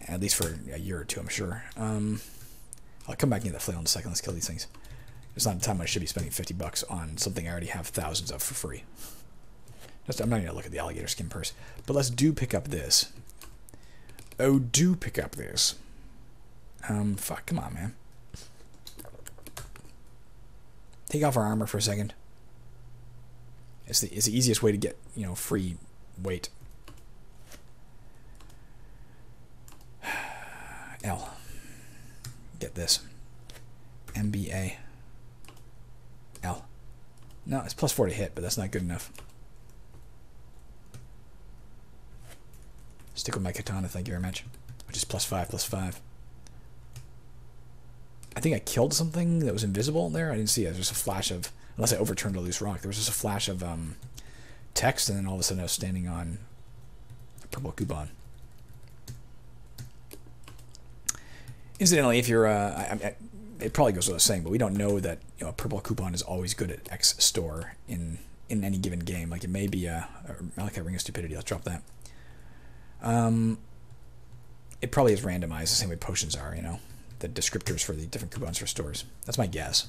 at least for a year or two, I'm sure. I'll come back into the flail in a second. Let's kill these things. It's not a time I should be spending $50 on something I already have thousands of for free. I'm not going to look at the alligator skin purse, but let's pick up this. Pick up this. Fuck, come on, man. Take off our armor for a second. It's the easiest way to get, free weight. L. Get this. MBA. L. No, it's +4 to hit, but that's not good enough. Stick with my katana, thank you very much. Which is +5/+5. I think I killed something that was invisible there. I didn't see it. There was a flash of, unless I overturned a loose rock, there was just a flash of text, and then all of a sudden I was standing on a purple coupon. Incidentally, if you're, it probably goes without saying, but we don't know that a purple coupon is always good at X store in any given game. Like it may be a Malachi Ring of Stupidity. Let's drop that. It probably is randomized the same way potions are. The descriptors for the different coupons for stores. That's my guess.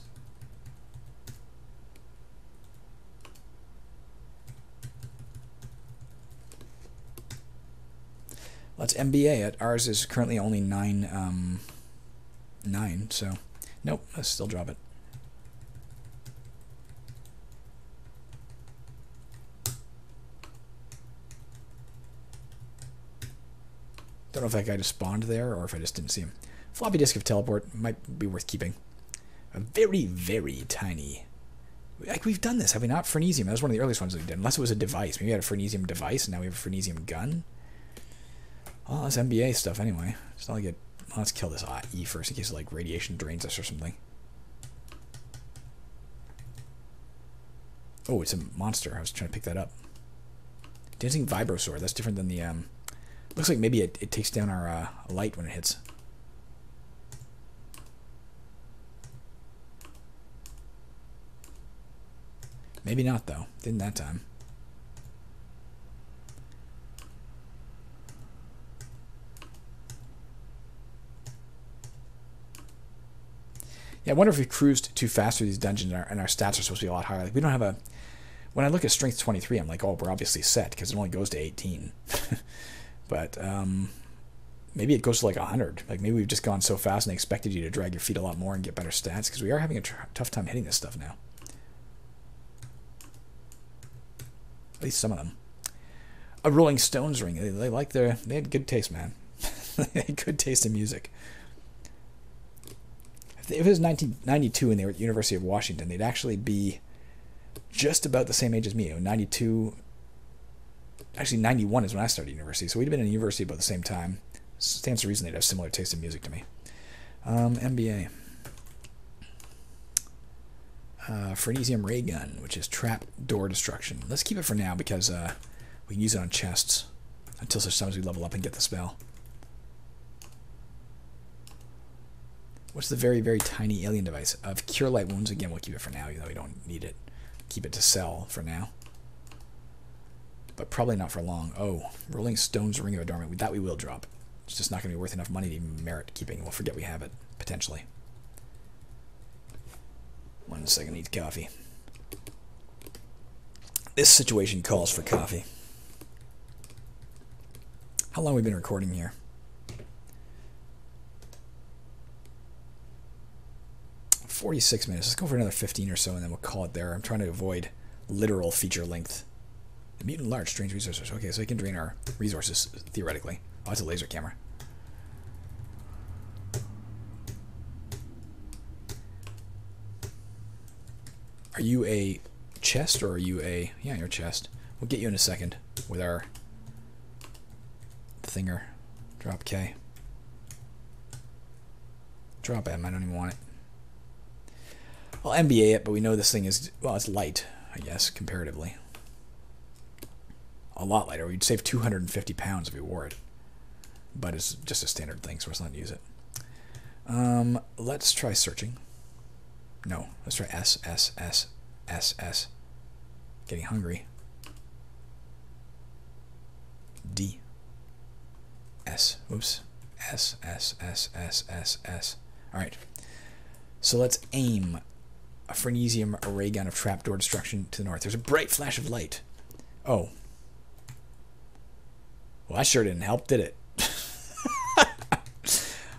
Let's MBA it. Ours is currently only 9, so nope, let's still drop it. Don't know if that guy just spawned there or if I just didn't see him. Floppy disk of teleport might be worth keeping. A very, very tiny. Like we've done this, have we not? Phrenesium. That was one of the earliest ones that we did. Unless it was a device. Maybe we had a Phrenesium device and now we have a Phrenesium gun. Oh, that's MBA stuff anyway. It's not like it. Well, let's kill this E first in case like radiation drains us or something. Oh, it's a monster. I was trying to pick that up. Dancing Vibrosaur. That's different than the. Looks like maybe it takes down our light when it hits. Maybe not though. Didn't that time. Yeah, I wonder if we cruised too fast through these dungeons and our stats are supposed to be a lot higher. Like we don't have a. When I look at strength 23, I'm like, oh, we're obviously set because it only goes to 18. But maybe it goes to like 100. Like maybe we've just gone so fast and they expected you to drag your feet a lot more and get better stats, because we are having a tough time hitting this stuff now. At least some of them. A Rolling Stones ring. They like they had good taste, man. They had good taste in music. If it was 1992 and they were at the University of Washington, they'd actually be just about the same age as me. 92, actually 91 is when I started university, so we'd have been in university about the same time. Stands to reason they'd have similar taste in music to me. MBA. Phrenesium ray gun, which is trap door destruction. Let's keep it for now because we can use it on chests until such time as we level up and get the spell. What's the very, very tiny alien device? Of Cure Light Wounds. Again, we'll keep it for now, even though we don't need it. Keep it to sell for now. But probably not for long. Oh, Rolling Stones Ring of Adornment. That we will drop. It's just not going to be worth enough money to even merit keeping. We'll forget we have it, potentially. 1 second, I need coffee. This situation calls for coffee. How long have we been recording here? 46 minutes. Let's go for another 15 or so, and then we'll call it there. I'm trying to avoid literal feature length. The mutant large, strange resources. Okay, so we can drain our resources, theoretically. Oh, it's a laser camera. Are you a chest, or are you a... Yeah, you're a chest. We'll get you in a second with our thinger. Drop K. Drop M, I don't even want it. I'll MBA it, but we know this thing is... Well, it's light, I guess, comparatively. A lot lighter. We'd save 250 pounds if we wore it. But it's just a standard thing, so let's not use it. Let's try searching. No, let's try S, S, S, S, S. Getting hungry. D. S. Oops. S, S, S, S, S, S. Alright. So let's aim a Phrenesium ray gun of trapdoor destruction to the north. There's a bright flash of light. Oh. Well, that sure didn't help, did it?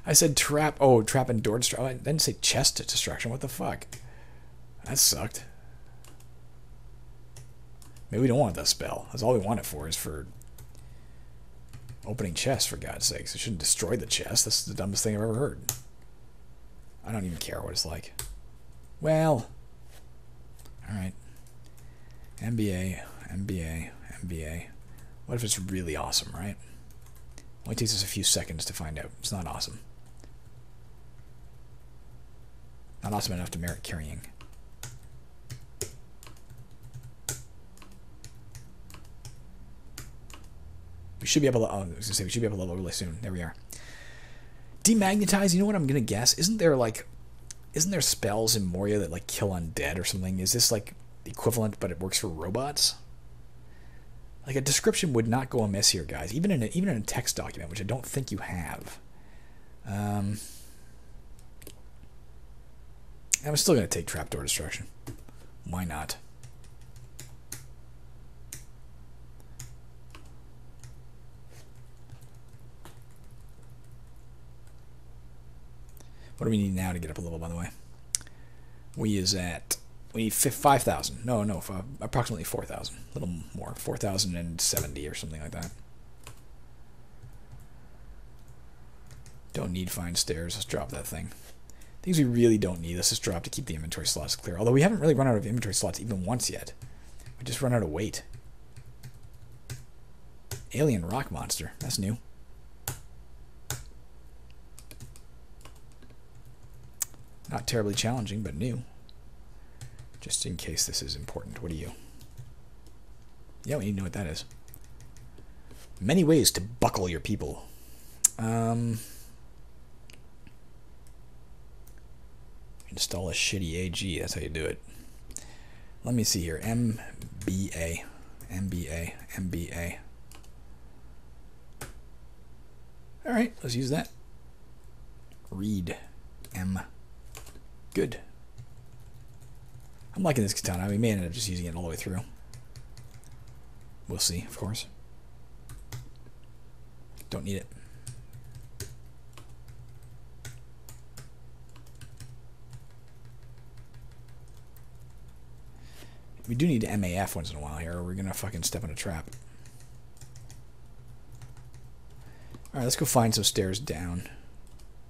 I said trap. Oh, trap and door destruction. Oh, I didn't say chest destruction. What the fuck? That sucked. Maybe we don't want that spell. That's all we want it for, is for opening chests, for God's sakes. It shouldn't destroy the chest. That's the dumbest thing I've ever heard. I don't even care what it's like. Well. Alright. MBA, MBA, MBA. What if it's really awesome, right? Only takes us a few seconds to find out. It's not awesome. Not awesome enough to merit carrying. We should be able to... Oh, I was going to say, we should be able to level really soon. There we are. Demagnetize, you know what I'm going to guess? Isn't there spells in Moria that, like, kill undead or something? Is this, like, the equivalent, but it works for robots? Like, a description would not go amiss here, guys. Even in a text document, which I don't think you have. I'm still going to take trapdoor destruction. Why not? What do we need now to get up a level, by the way? We need 5,000. No, approximately 4,000. A little more. 4,070 or something like that. Don't need fine stairs. Let's drop that thing. Things we really don't need. Let's just drop to keep the inventory slots clear. Although we haven't really run out of inventory slots even once yet. We just run out of weight. Alien rock monster. That's new. Not terribly challenging, but new. Just in case this is important. What are you? Yeah, we need to know what that is. Many ways to buckle your people. Install a shitty AG. That's how you do it. Let me see here. MBA. MBA. MBA. Alright, let's use that. Read. M. Good. I'm liking this katana. We may end up just using it all the way through. We'll see, of course. Don't need it. We do need MAF once in a while here, or we're gonna fucking step on a trap. Alright, let's go find some stairs down.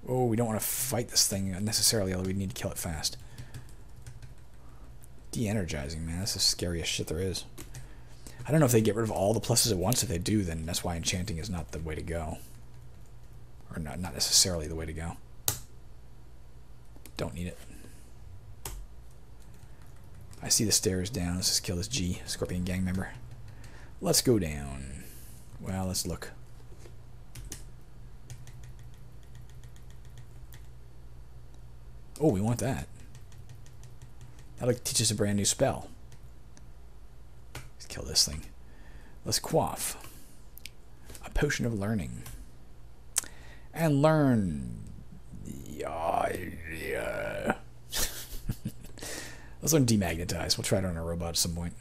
Oh, we don't want to fight this thing unnecessarily, although we need to kill it fast. De-energizing, man. That's the scariest shit there is. I don't know if they get rid of all the pluses at once. If they do, then that's why enchanting is not the way to go. Or not necessarily the way to go. Don't need it. I see the stairs down. Let's just kill this G, Scorpion gang member. Let's go down. Well, let's look. Oh, we want that. That'll teach us a brand new spell. Let's kill this thing. Let's quaff. A potion of learning. And learn. Yeah. Let's learn demagnetize. We'll try it on a robot at some point.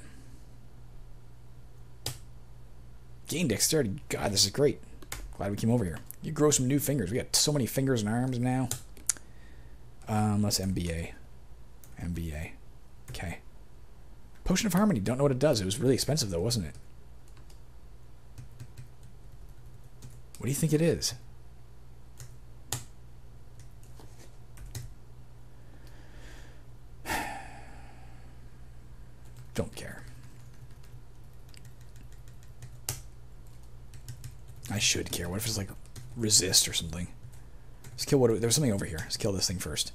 Gain dexterity. God, this is great. Glad we came over here. You grow some new fingers. We got so many fingers and arms now. Let's MBA. MBA. Okay. Potion of Harmony. Don't know what it does. It was really expensive though, wasn't it? What do you think it is? Don't care. I should care. What if it's like resist or something? Let's kill what. There's something over here. Let's kill this thing first.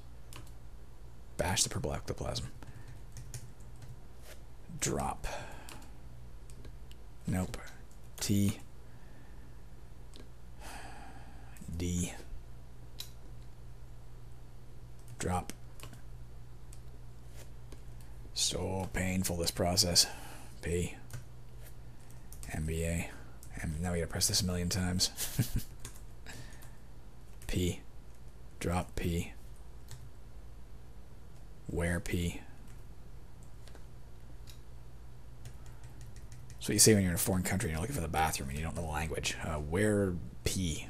Bash the purple ectoplasm. Drop. Nope. T. D. Drop. So painful, this process. P. MBA. And now we gotta press this a million times. P. Drop P. Where P. That's what you say when you're in a foreign country and you're looking for the bathroom and you don't know the language. Where P.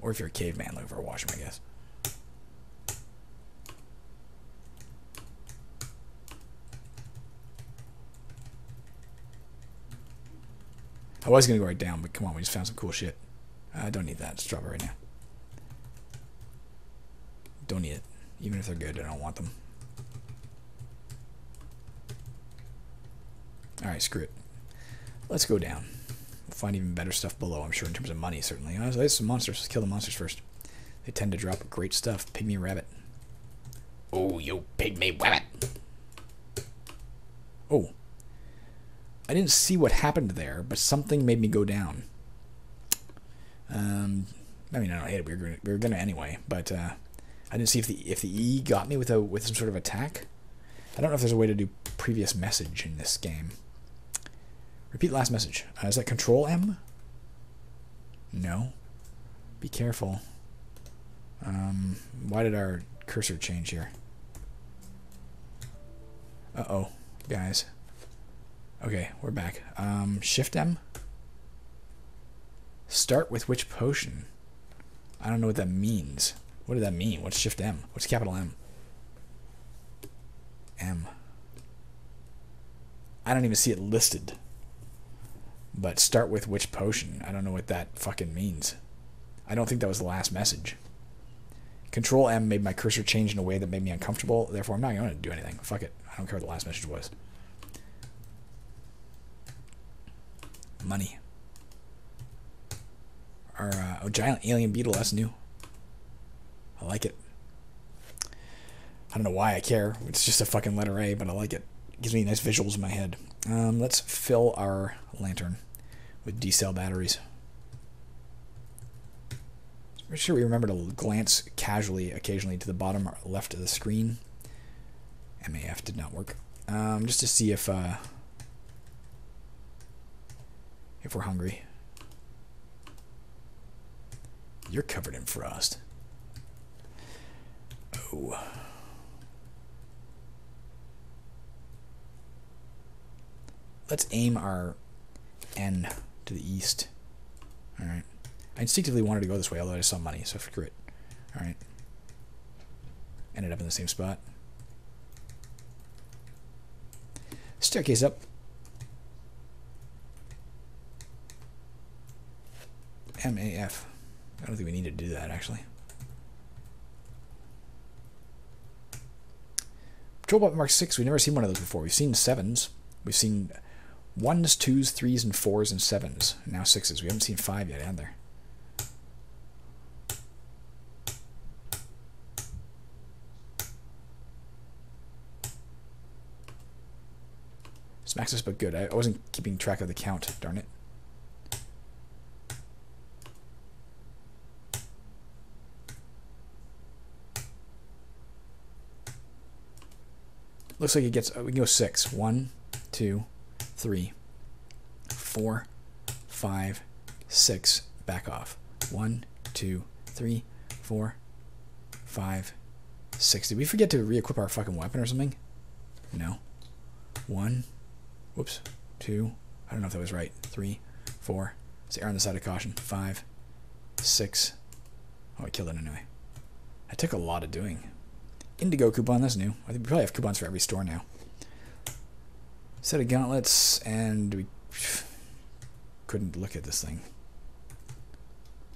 Or if you're a caveman looking for a washroom, I guess. I was going to go right down, but come on, we just found some cool shit. I don't need that. Let's drop it right now. Don't need it. Even if they're good, I don't want them. Alright, screw it. Let's go down. We'll find even better stuff below, I'm sure, in terms of money, certainly. There's some monsters. Let's kill the monsters first. They tend to drop great stuff. Pygmy rabbit. Oh, you pygmy rabbit. Oh. I didn't see what happened there, but something made me go down. I mean, I don't hate it. We were gonna anyway, but I didn't see if the E got me with some sort of attack. I don't know if there's a way to do previous message in this game. Repeat last message. Is that Control M? No. Be careful. Why did our cursor change here? Uh-oh, guys. Okay, we're back. Shift M? Start with which potion? I don't know what that means. What did that mean? What's Shift M? What's capital M? M. I don't even see it listed. But start with which potion? I don't know what that fucking means. I don't think that was the last message. Control M made my cursor change in a way that made me uncomfortable. Therefore, I'm not going to do anything. Fuck it. I don't care what the last message was. Money. Or, oh, giant alien beetle. That's new. I like it. I don't know why I care. It's just a fucking letter A, but I like it. It gives me nice visuals in my head. Let's fill our lantern with D-cell batteries. Make sure we remember to glance casually, occasionally, to the bottom left of the screen. MAF did not work. Just to see if we're hungry. You're covered in frost. Oh. Let's aim our N to the east. Alright. I instinctively wanted to go this way, although I saw money, so screw it. Alright. Ended up in the same spot. Staircase up. MAF. I don't think we need to do that, actually. Patrol Bot Mark 6, we've never seen one of those before. We've seen 7s. We've seen 1s, 2s, 3s, and 4s, and 7s. And now 6s. We haven't seen 5 yet, have there? Smacks us, but good. I wasn't keeping track of the count, darn it. Looks like it gets, we can go 6. 1, 2, 3, 4, 5, 6. Back off. 1, 2, 3, 4, 5, 6. Did we forget to re-equip our fucking weapon or something? No. 1, whoops, 2, I don't know if that was right. 3, 4, let's err on the side of caution. 5, 6. Oh, I killed it anyway. That took a lot of doing. Indigo coupon, that's new. I think we probably have coupons for every store now. Set of gauntlets, and we couldn't look at this thing.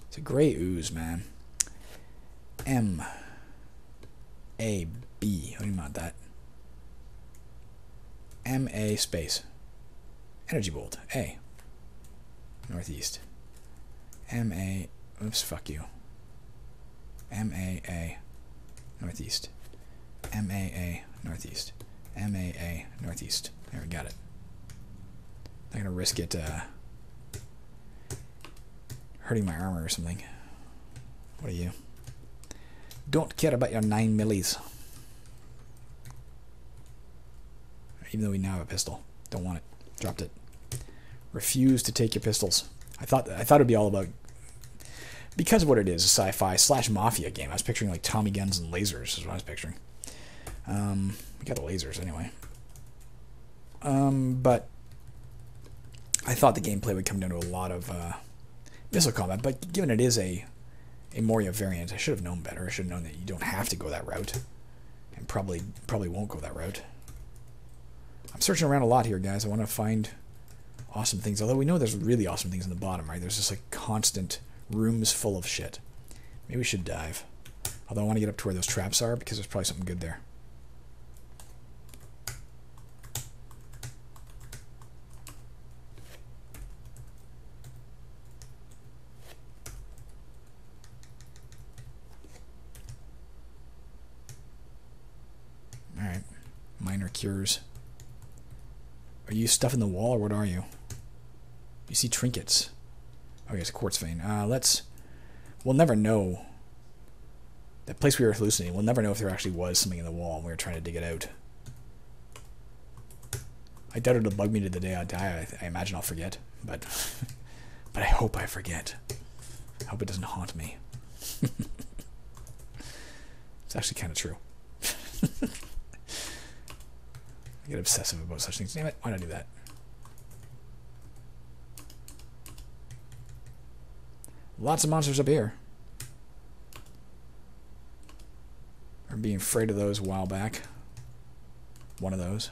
It's a gray ooze, man. M A B. I don't even want that. M A space. Energy bolt. A. Northeast. M A. Oops, fuck you. M A A. Northeast. MAA northeast. MAA northeast. There, we got it. I'm gonna risk it hurting my armor or something. What are you? Don't care about your 9 millis. Even though we now have a pistol. Don't want it. Dropped it. Refuse to take your pistols. I thought it'd be all about, because of what it is, a sci-fi / mafia game. I was picturing like Tommy guns and lasers is what I was picturing. We got the lasers anyway. But I thought the gameplay would come down to a lot of missile combat, but given it is a Moria variant, I should have known better. I should have known that you don't have to go that route, and probably won't go that route. I'm searching around a lot here, guys. I want to find awesome things, although we know there's really awesome things in the bottom, right? There's just like constant rooms full of shit. Maybe we should dive. Although I want to get up to where those traps are, because there's probably something good there. Alright. Minor cures. Are you stuffing the wall, or what are you? You see trinkets. Oh, yes, a quartz vein. We'll never know. That place we were hallucinating, we'll never know if there actually was something in the wall and we were trying to dig it out. I doubt it'll bug me to the day I die. I imagine I'll forget, but I hope I forget. I hope it doesn't haunt me. It's actually kind of true. I get obsessive about such things. Damn it, why not do that? Lots of monsters up here. I remember being afraid of those a while back. One of those.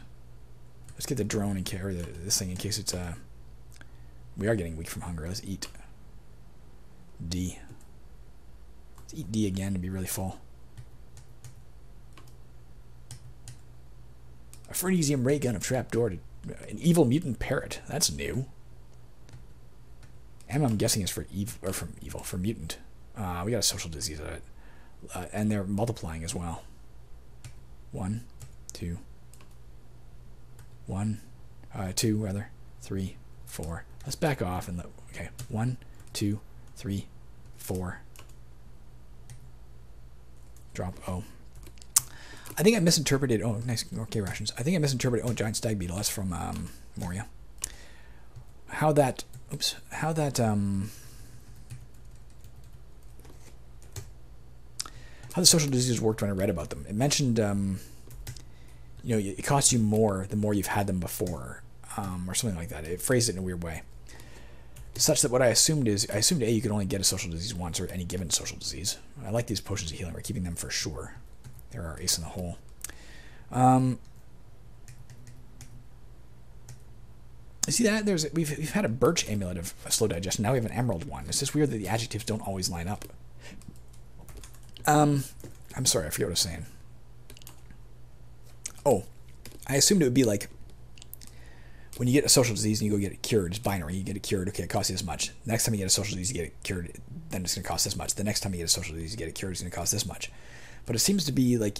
Let's get the drone and carry this thing in case it's we are getting weak from hunger. Let's eat D. Let's eat D again to be really full. A Fernesium ray gun of trapdoor to an evil mutant parrot. That's new. M, I'm guessing, is for for mutant. We got a social disease out of it. And they're multiplying as well. 1, 2, 1, 2 rather, 3, 4. Let's back off and okay. 1, 2, 3, 4. Drop O. I think I misinterpreted. Oh, nice. Okay, rations. I think I misinterpreted. Oh, giant stag beetle. That's from Moria. How the social diseases worked when I read about them. It mentioned, it costs you more the more you've had them before, or something like that. It phrased it in a weird way, such that what I assumed A, you could only get a social disease once, or any given social disease. I like these potions of healing. We're keeping them for sure. They're our ace in the hole. You see that? We've had a birch amulet of slow digestion. Now we have an emerald one. It's just weird that the adjectives don't always line up. I'm sorry, I forget what I was saying. Oh, I assumed it would be like when you get a social disease and you go get it cured, it's binary. You get it cured, okay, it costs you this much. Next time you get a social disease, you get it cured, then it's going to cost this much. The next time you get a social disease, you get it cured, it's going to cost this much. But it seems to be like,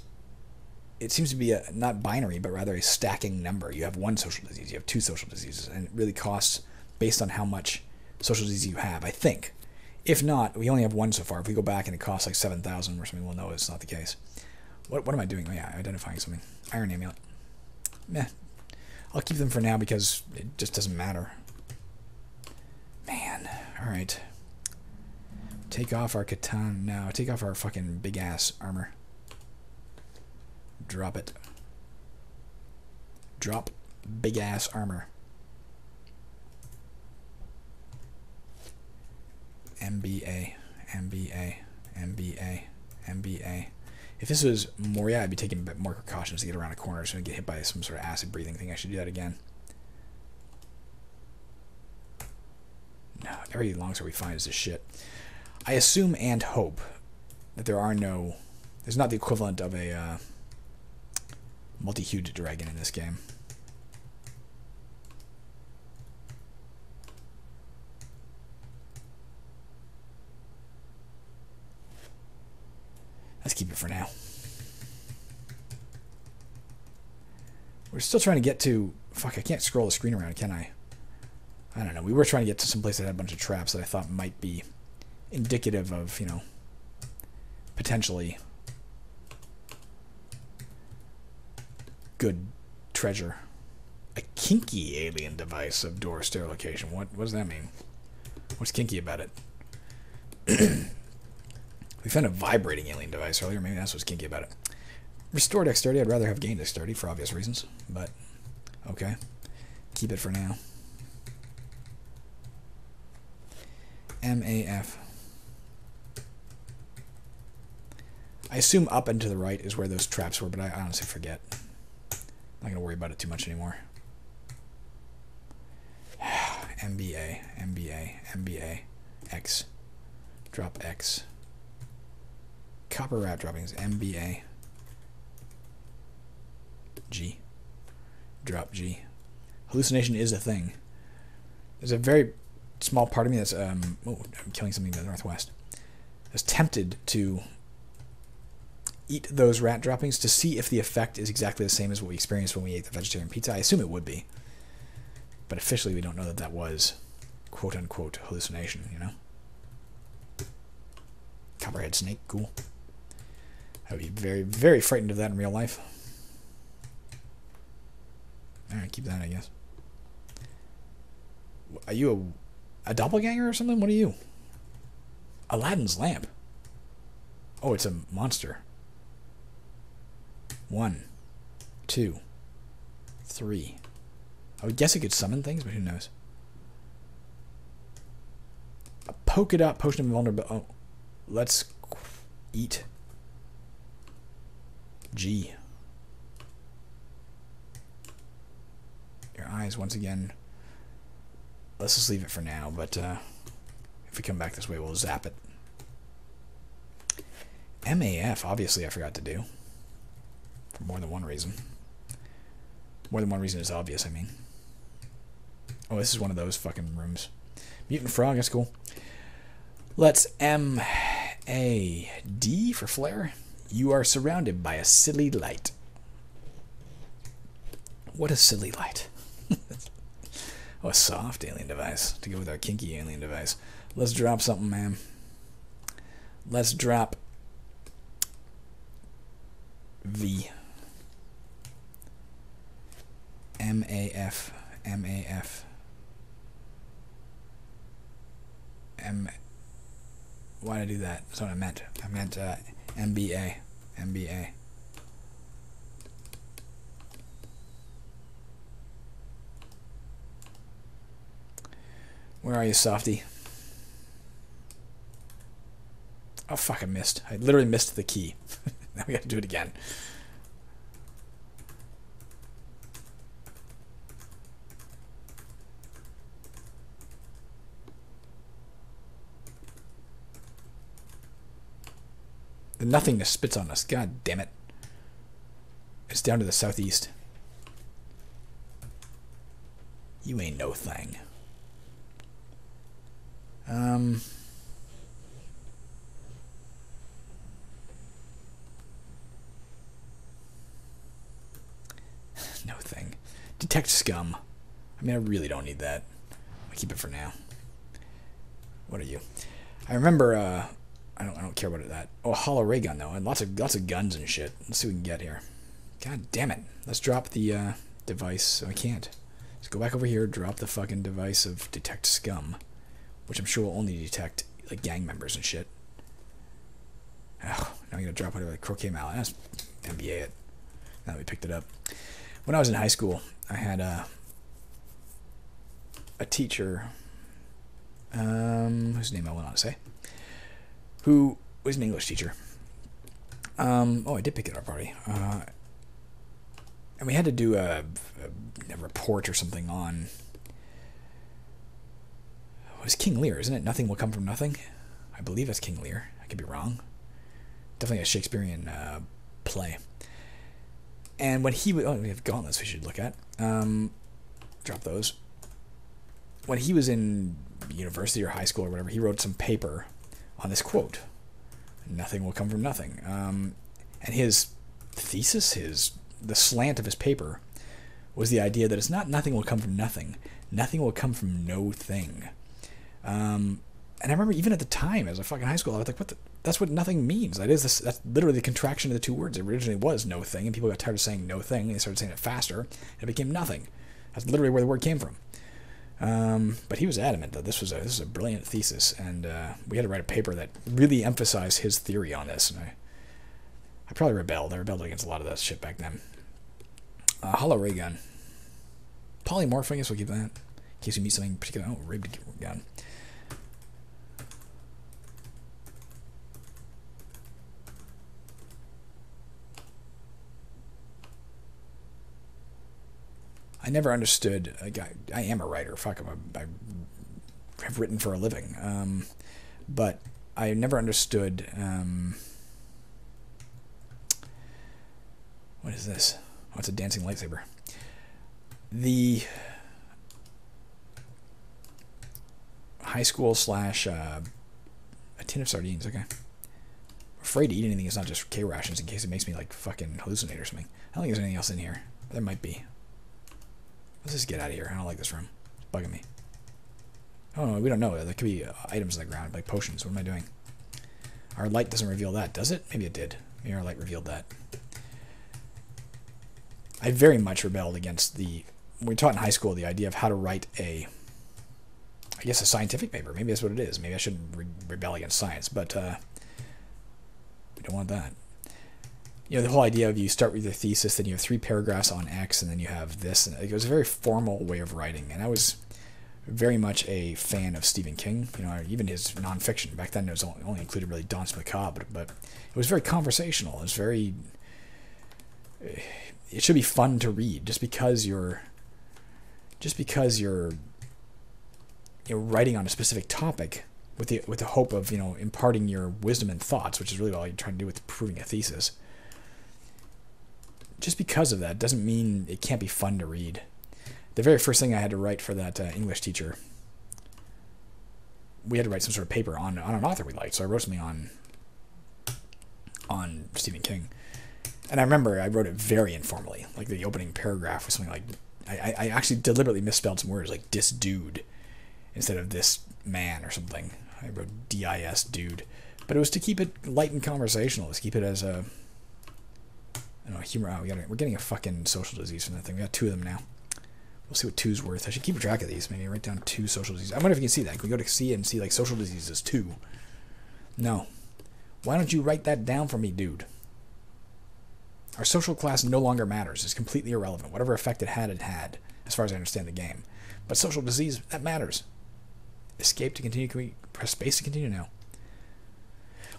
not binary, but rather a stacking number. You have one social disease, you have two social diseases, and it really costs based on how much social disease you have, I think. If not, we only have one so far. If we go back and it costs like 7,000 or something, we'll know it's not the case. What am I doing? Oh, yeah, identifying something. Iron amulet. Meh. I'll keep them for now because it just doesn't matter. Man. Alright. Take off our katana. No, take off our fucking big-ass armor. Drop it. Drop big-ass armor. MBA. MBA. MBA. MBA. If this was Moria, I'd be taking a bit more precautions to get around a corner so I get hit by some sort of acid breathing thing. I should do that again. No, every longsword we find is this shit. I assume and hope that there's not the equivalent of a multi-hued dragon in this game. Let's keep it for now. We're still trying to get to... Fuck, I can't scroll the screen around, can I? I don't know. We were trying to get to some place that had a bunch of traps that I thought might be indicative of, you know, potentially good treasure. A kinky alien device of door stair location. What does that mean? What's kinky about it? We found a vibrating alien device earlier. Maybe that's what's kinky about it. Restore dexterity. I'd rather have gained dexterity for obvious reasons. But, okay. Keep it for now. MAF. I assume up and to the right is where those traps were, but I honestly forget. I'm not going to worry about it too much anymore. MBA. MBA. MBA. X. Drop X. Copper rat droppings, MBA. G. Drop G. Hallucination is a thing. There's a very small part of me that's, oh, I'm killing something to the northwest. That's tempted to eat those rat droppings to see if the effect is exactly the same as what we experienced when we ate the vegetarian pizza. I assume it would be. But officially we don't know that that was quote-unquote hallucination, you know? Copperhead snake, cool. I would be very, very frightened of that in real life. Alright, keep that, I guess. Are you a doppelganger or something? What are you? Aladdin's lamp. Oh, it's a monster. 1, 2, 3. I would guess it could summon things, but who knows? A polka dot potion of invulnerability. Oh, let's eat. G. Your eyes, once again. Let's just leave it for now, but if we come back this way, we'll zap it. MAF, obviously I forgot to do. For more than one reason. More than one reason is obvious, I mean. Oh, this is one of those fucking rooms. Mutant frog, that's cool. Let's MAD for flare. You are surrounded by a silly light. What a silly light. Oh, a soft alien device to go with our kinky alien device. Let's drop something, man. Let's drop V. MAF. MAF. Why did I do that? That's what I meant. I meant MBA. MBA. Where are you, softy? Oh, fuck, I missed. I literally missed the key. Now we gotta do it again. The nothingness spits on us. God damn it. It's down to the southeast. You ain't no thing. No thing. Detect scum. I mean, I really don't need that. I'll keep it for now. What are you? I remember, I don't care about that. Oh, hollow ray gun though, and lots of guns and shit. Let's see what we can get here. God damn it. Let's drop the device. Oh, I can't. Let's go back over here, drop the fucking device of detect scum, which I'm sure will only detect like gang members and shit. Oh, now I'm gonna drop whatever, like croquet mallet. That's NBA it. Now that we picked it up. When I was in high school, I had a teacher, whose name I will not say, who was an English teacher. Oh, I did pick it up already. And we had to do a report or something on, it was King Lear, isn't it? Nothing will come from nothing. I believe that's King Lear. I could be wrong. Definitely a Shakespearean play. And when he was, oh, we have gauntlets we should look at. Drop those. When he was in university or high school or whatever, he wrote some paper on this quote. Nothing will come from nothing. And his thesis, the slant of his paper, was the idea that it's not nothing will come from nothing. Nothing will come from no thing. And I remember even at the time, as a fucking high school, I was like, that's what nothing means. That's literally the contraction of the two words. It originally was no thing, and people got tired of saying no thing, and they started saying it faster, and it became nothing. That's literally where the word came from. But he was adamant that this was a brilliant thesis, and we had to write a paper that really emphasized his theory on this, and I probably rebelled. I rebelled against a lot of that shit back then. Hollow ray gun. Polymorph, I guess we'll keep that, in case you meet something particular. Oh, ray gun. I never understood. I am a writer. Fuck, I have written for a living. But I never understood. What is this? Oh, it's a dancing lightsaber. The high school / a tin of sardines. Okay. I'm afraid to eat anything that's not just K rations in case it makes me like fucking hallucinate or something. I don't think there's anything else in here. There might be. Let's just get out of here. I don't like this room. It's bugging me. Oh, no, we don't know. There could be items on the ground, like potions. What am I doing? Our light doesn't reveal that, does it? Maybe it did. Maybe our light revealed that. I very much rebelled against when we taught in high school the idea of how to write I guess a scientific paper. Maybe that's what it is. Maybe I shouldn't rebel against science, but we don't want that. You know, the whole idea of you start with your thesis, then you have 3 paragraphs on X, and then you have this. And it was a very formal way of writing, and I was very much a fan of Stephen King. You know, even his nonfiction. Back then, it was only included really Danse Macabre, but it was very conversational. It was very. It should be fun to read, just because you're writing on a specific topic with the hope of imparting your wisdom and thoughts, which is really all you're trying to do with proving a thesis. Just because of that doesn't mean it can't be fun to read. The very first thing I had to write for that English teacher, we had to write some sort of paper on an author we liked. So I wrote something on Stephen King. And I remember I wrote it very informally. Like the opening paragraph was something like, I actually deliberately misspelled some words like "dis dude" instead of "this man" or something. I wrote "dis dude," but it was to keep it light and conversational. Let's keep it as a humor. Oh, we're getting a fucking social disease from that thing. We got 2 of them now. We'll see what 2's worth. I should keep track of these. Maybe write down 2 social diseases. I wonder if you can see that. Can we go to C and see like social diseases 2? No. Why don't you write that down for me, dude? Our social class no longer matters. It's completely irrelevant. Whatever effect it had, as far as I understand the game. But social disease, that matters. Escape to continue. Can we press space to continue now?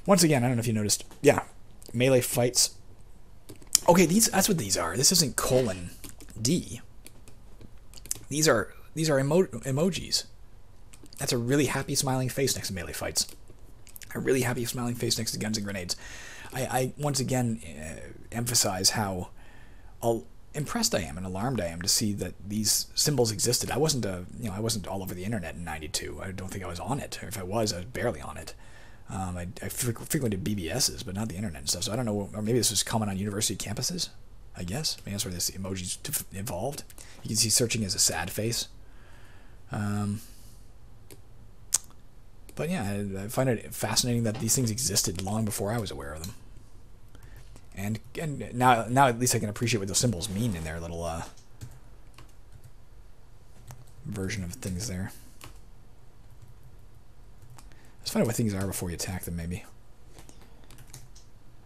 Once again, I don't know if you noticed. Yeah, melee fights. Okay, that's what these are. This isn't :D. These are emojis. That's a really happy smiling face next to melee fights. A really happy smiling face next to guns and grenades. I once again emphasize how impressed I am and alarmed I am to see that these symbols existed. I wasn't I wasn't all over the internet in '92. I don't think I was on it, or if I was barely on it. I frequently did BBSs, but not the internet and stuff. So I don't know, or maybe this was common on university campuses. I guess maybe that's where this emoji's evolved. You can see searching as a sad face. But yeah, I find it fascinating that these things existed long before I was aware of them. And now at least I can appreciate what those symbols mean in their little version of things there. Let's find out what things are before we attack them, maybe.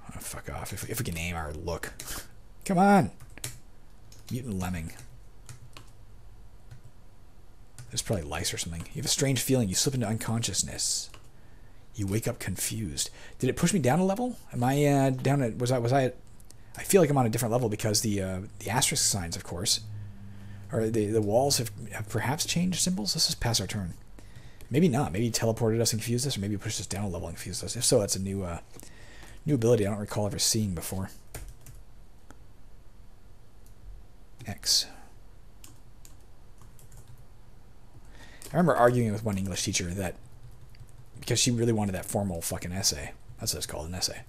Oh, fuck off. If we can aim our look. Come on! Mutant lemming. There's probably lice or something. You have a strange feeling. You slip into unconsciousness. You wake up confused. Did it push me down a level? Am I down at... Was I at... I feel like I'm on a different level because the asterisk signs, of course. Or the walls have perhaps changed symbols? Let's just pass our turn. Maybe not. Maybe he teleported us and confused us, or maybe he pushed us down a level and confused us. If so, that's a new ability I don't recall ever seeing before. X. I remember arguing with one English teacher that because she really wanted that formal fucking essay. That's what it's called, an essay.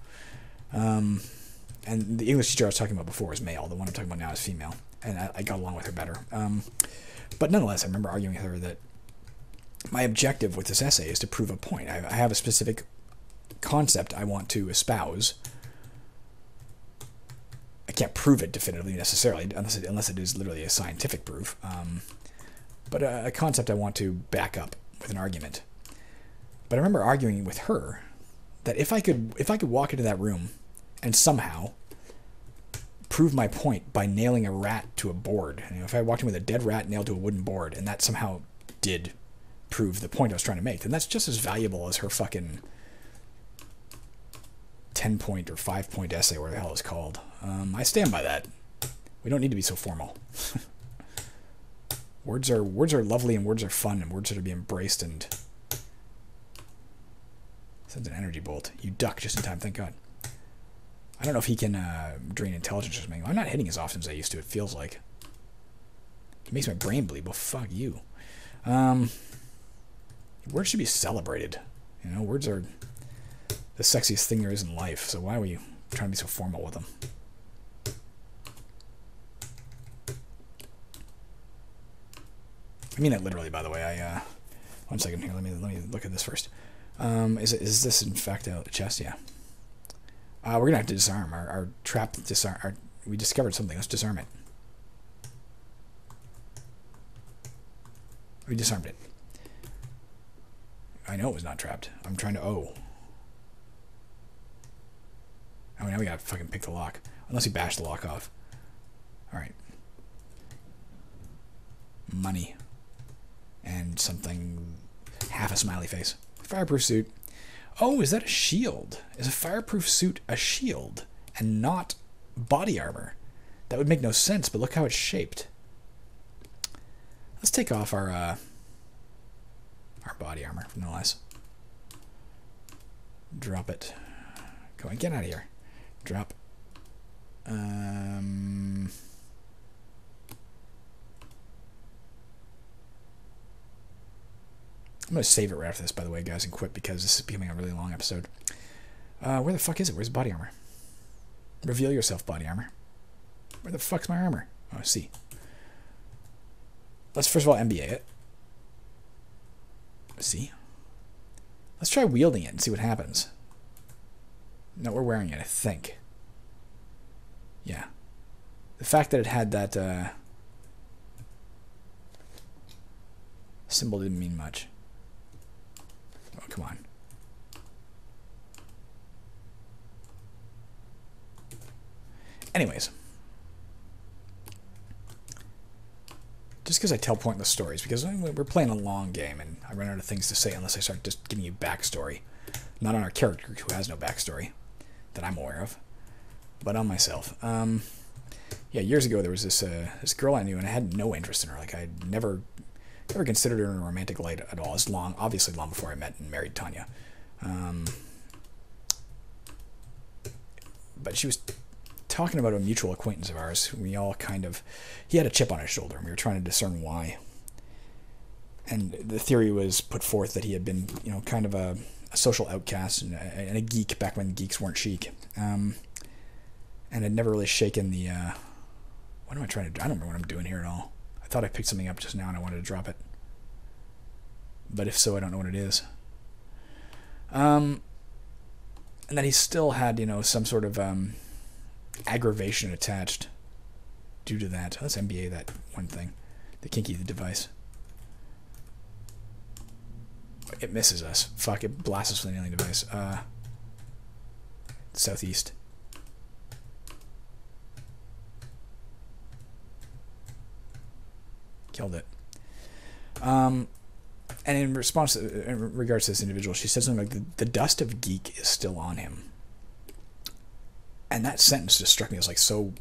And the English teacher I was talking about before was male. The one I'm talking about now is female. And I got along with her better. But nonetheless, I remember arguing with her that my objective with this essay is to prove a point. I have a specific concept I want to espouse. I can't prove it definitively necessarily, unless it is literally a scientific proof. But a concept I want to back up with an argument. But I remember arguing with her that if I could walk into that room and somehow prove my point by nailing a rat to a board, if I walked in with a dead rat nailed to a wooden board, and that somehow did prove the point I was trying to make, then that's just as valuable as her fucking 10-point or 5-point essay, whatever the hell it's called. I stand by that. We don't need to be so formal. Words are lovely, and words are fun, and words are to be embraced. And sends an energy bolt. You duck just in time, thank God. I don't know if he can drain intelligence or something. I'm not hitting as often as I used to. It feels like it makes my brain bleed. Well, fuck you. Words should be celebrated. Words are the sexiest thing there is in life. So why were you trying to be so formal with them? I mean that literally, by the way. One second here. Let me look at this first. Is this in fact a chest? Yeah. We're gonna have to disarm our trap. We discovered something. Let's disarm it. We disarmed it. I know it was not trapped. I'm trying to. Oh, now we gotta fucking pick the lock. Unless we bash the lock off. All right. Money. And something, half a smiley face. Fireproof suit. Oh, is that a shield? Is a fireproof suit a shield and not body armor? That would make no sense, but look how it's shaped. Let's take off our body armor, no less. Drop it. Come on, get out of here. Drop. I'm going to save it right after this, by the way, guys, and quit because this is becoming a really long episode. Where the fuck is it? Where's body armor? Reveal yourself, body armor. Where the fuck's my armor? Oh, I see. Let's first of all MBA it. See? Let's try wielding it and see what happens. No, we're wearing it, I think. Yeah. The fact that it had that symbol didn't mean much. Oh, come on. Anyways. Just because I tell pointless stories, because we're playing a long game, and I run out of things to say unless I start just giving you backstory. Not on our character, who has no backstory that I'm aware of, but on myself. Yeah, years ago there was this girl I knew, and I had no interest in her. Like, I'd never considered her in a romantic light at all. It's obviously long before I met and married Tanya. but she was talking about a mutual acquaintance of ours. We all kind of, he had a chip on his shoulder, and we were trying to discern why. And the theory was put forth that he had been, kind of a social outcast and a geek back when geeks weren't chic, and had never really shaken the. What am I trying to do? I don't remember what I'm doing here at all. I thought I picked something up just now and I wanted to drop it, but if so, I don't know what it is. And that he still had, some sort of aggravation attached due to that. Let's MBA that one thing, the kinky device. It misses us. Fuck, it blasts us with an alien device. Southeast. Killed it. And in response, in regards to this individual, she said something like, the dust of geek is still on him. And that sentence just struck me as like so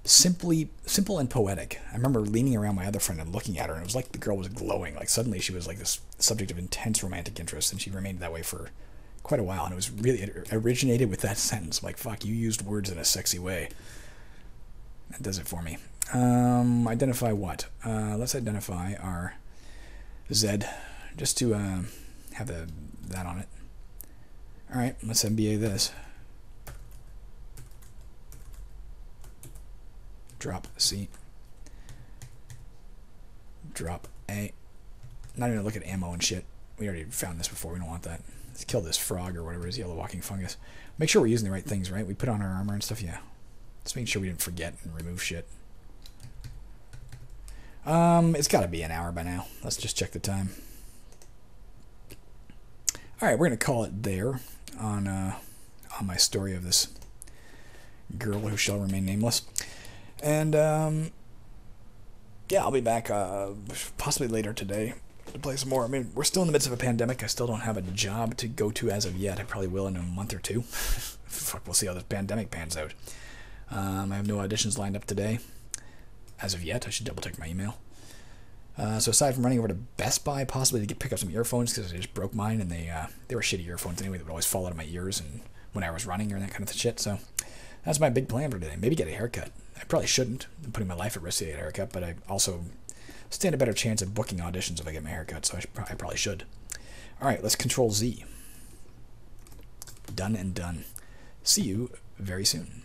simple and poetic. I remember leaning around my other friend and looking at her, and it was like the girl was glowing. Like suddenly she was like this subject of intense romantic interest, and she remained that way for quite a while. And it originated with that sentence. I'm like, fuck, you used words in a sexy way. That does it for me. Identify what? Let's identify our Z, just to have that on it. All right, let's MBA this. Drop C. Drop A. Not even look at ammo and shit. We already found this before. We don't want that. Let's kill this frog or whatever it is, yellow walking fungus. Make sure we're using the right things, right? We put on our armor and stuff, yeah. Just making sure we didn't forget and remove shit. It's got to be an hour by now. Let's just check the time. All right, we're gonna call it there on my story of this girl who shall remain nameless. And yeah, I'll be back possibly later today to play some more. I mean, we're still in the midst of a pandemic. I still don't have a job to go to as of yet. I probably will in a month or two. Fuck, we'll see how this pandemic pans out. I have no auditions lined up today as of yet. I should double check my email. So aside from running over to Best Buy possibly to pick up some earphones, because I just broke mine, and they were shitty earphones anyway that would always fall out of my ears and when I was running or that kind of shit. So that's my big plan for today. Maybe get a haircut. I probably shouldn't. I'm putting my life at risk to get a haircut, but I also stand a better chance of booking auditions if I get my haircut, so I probably should. All right, let's Control Z. Done and done. See you very soon.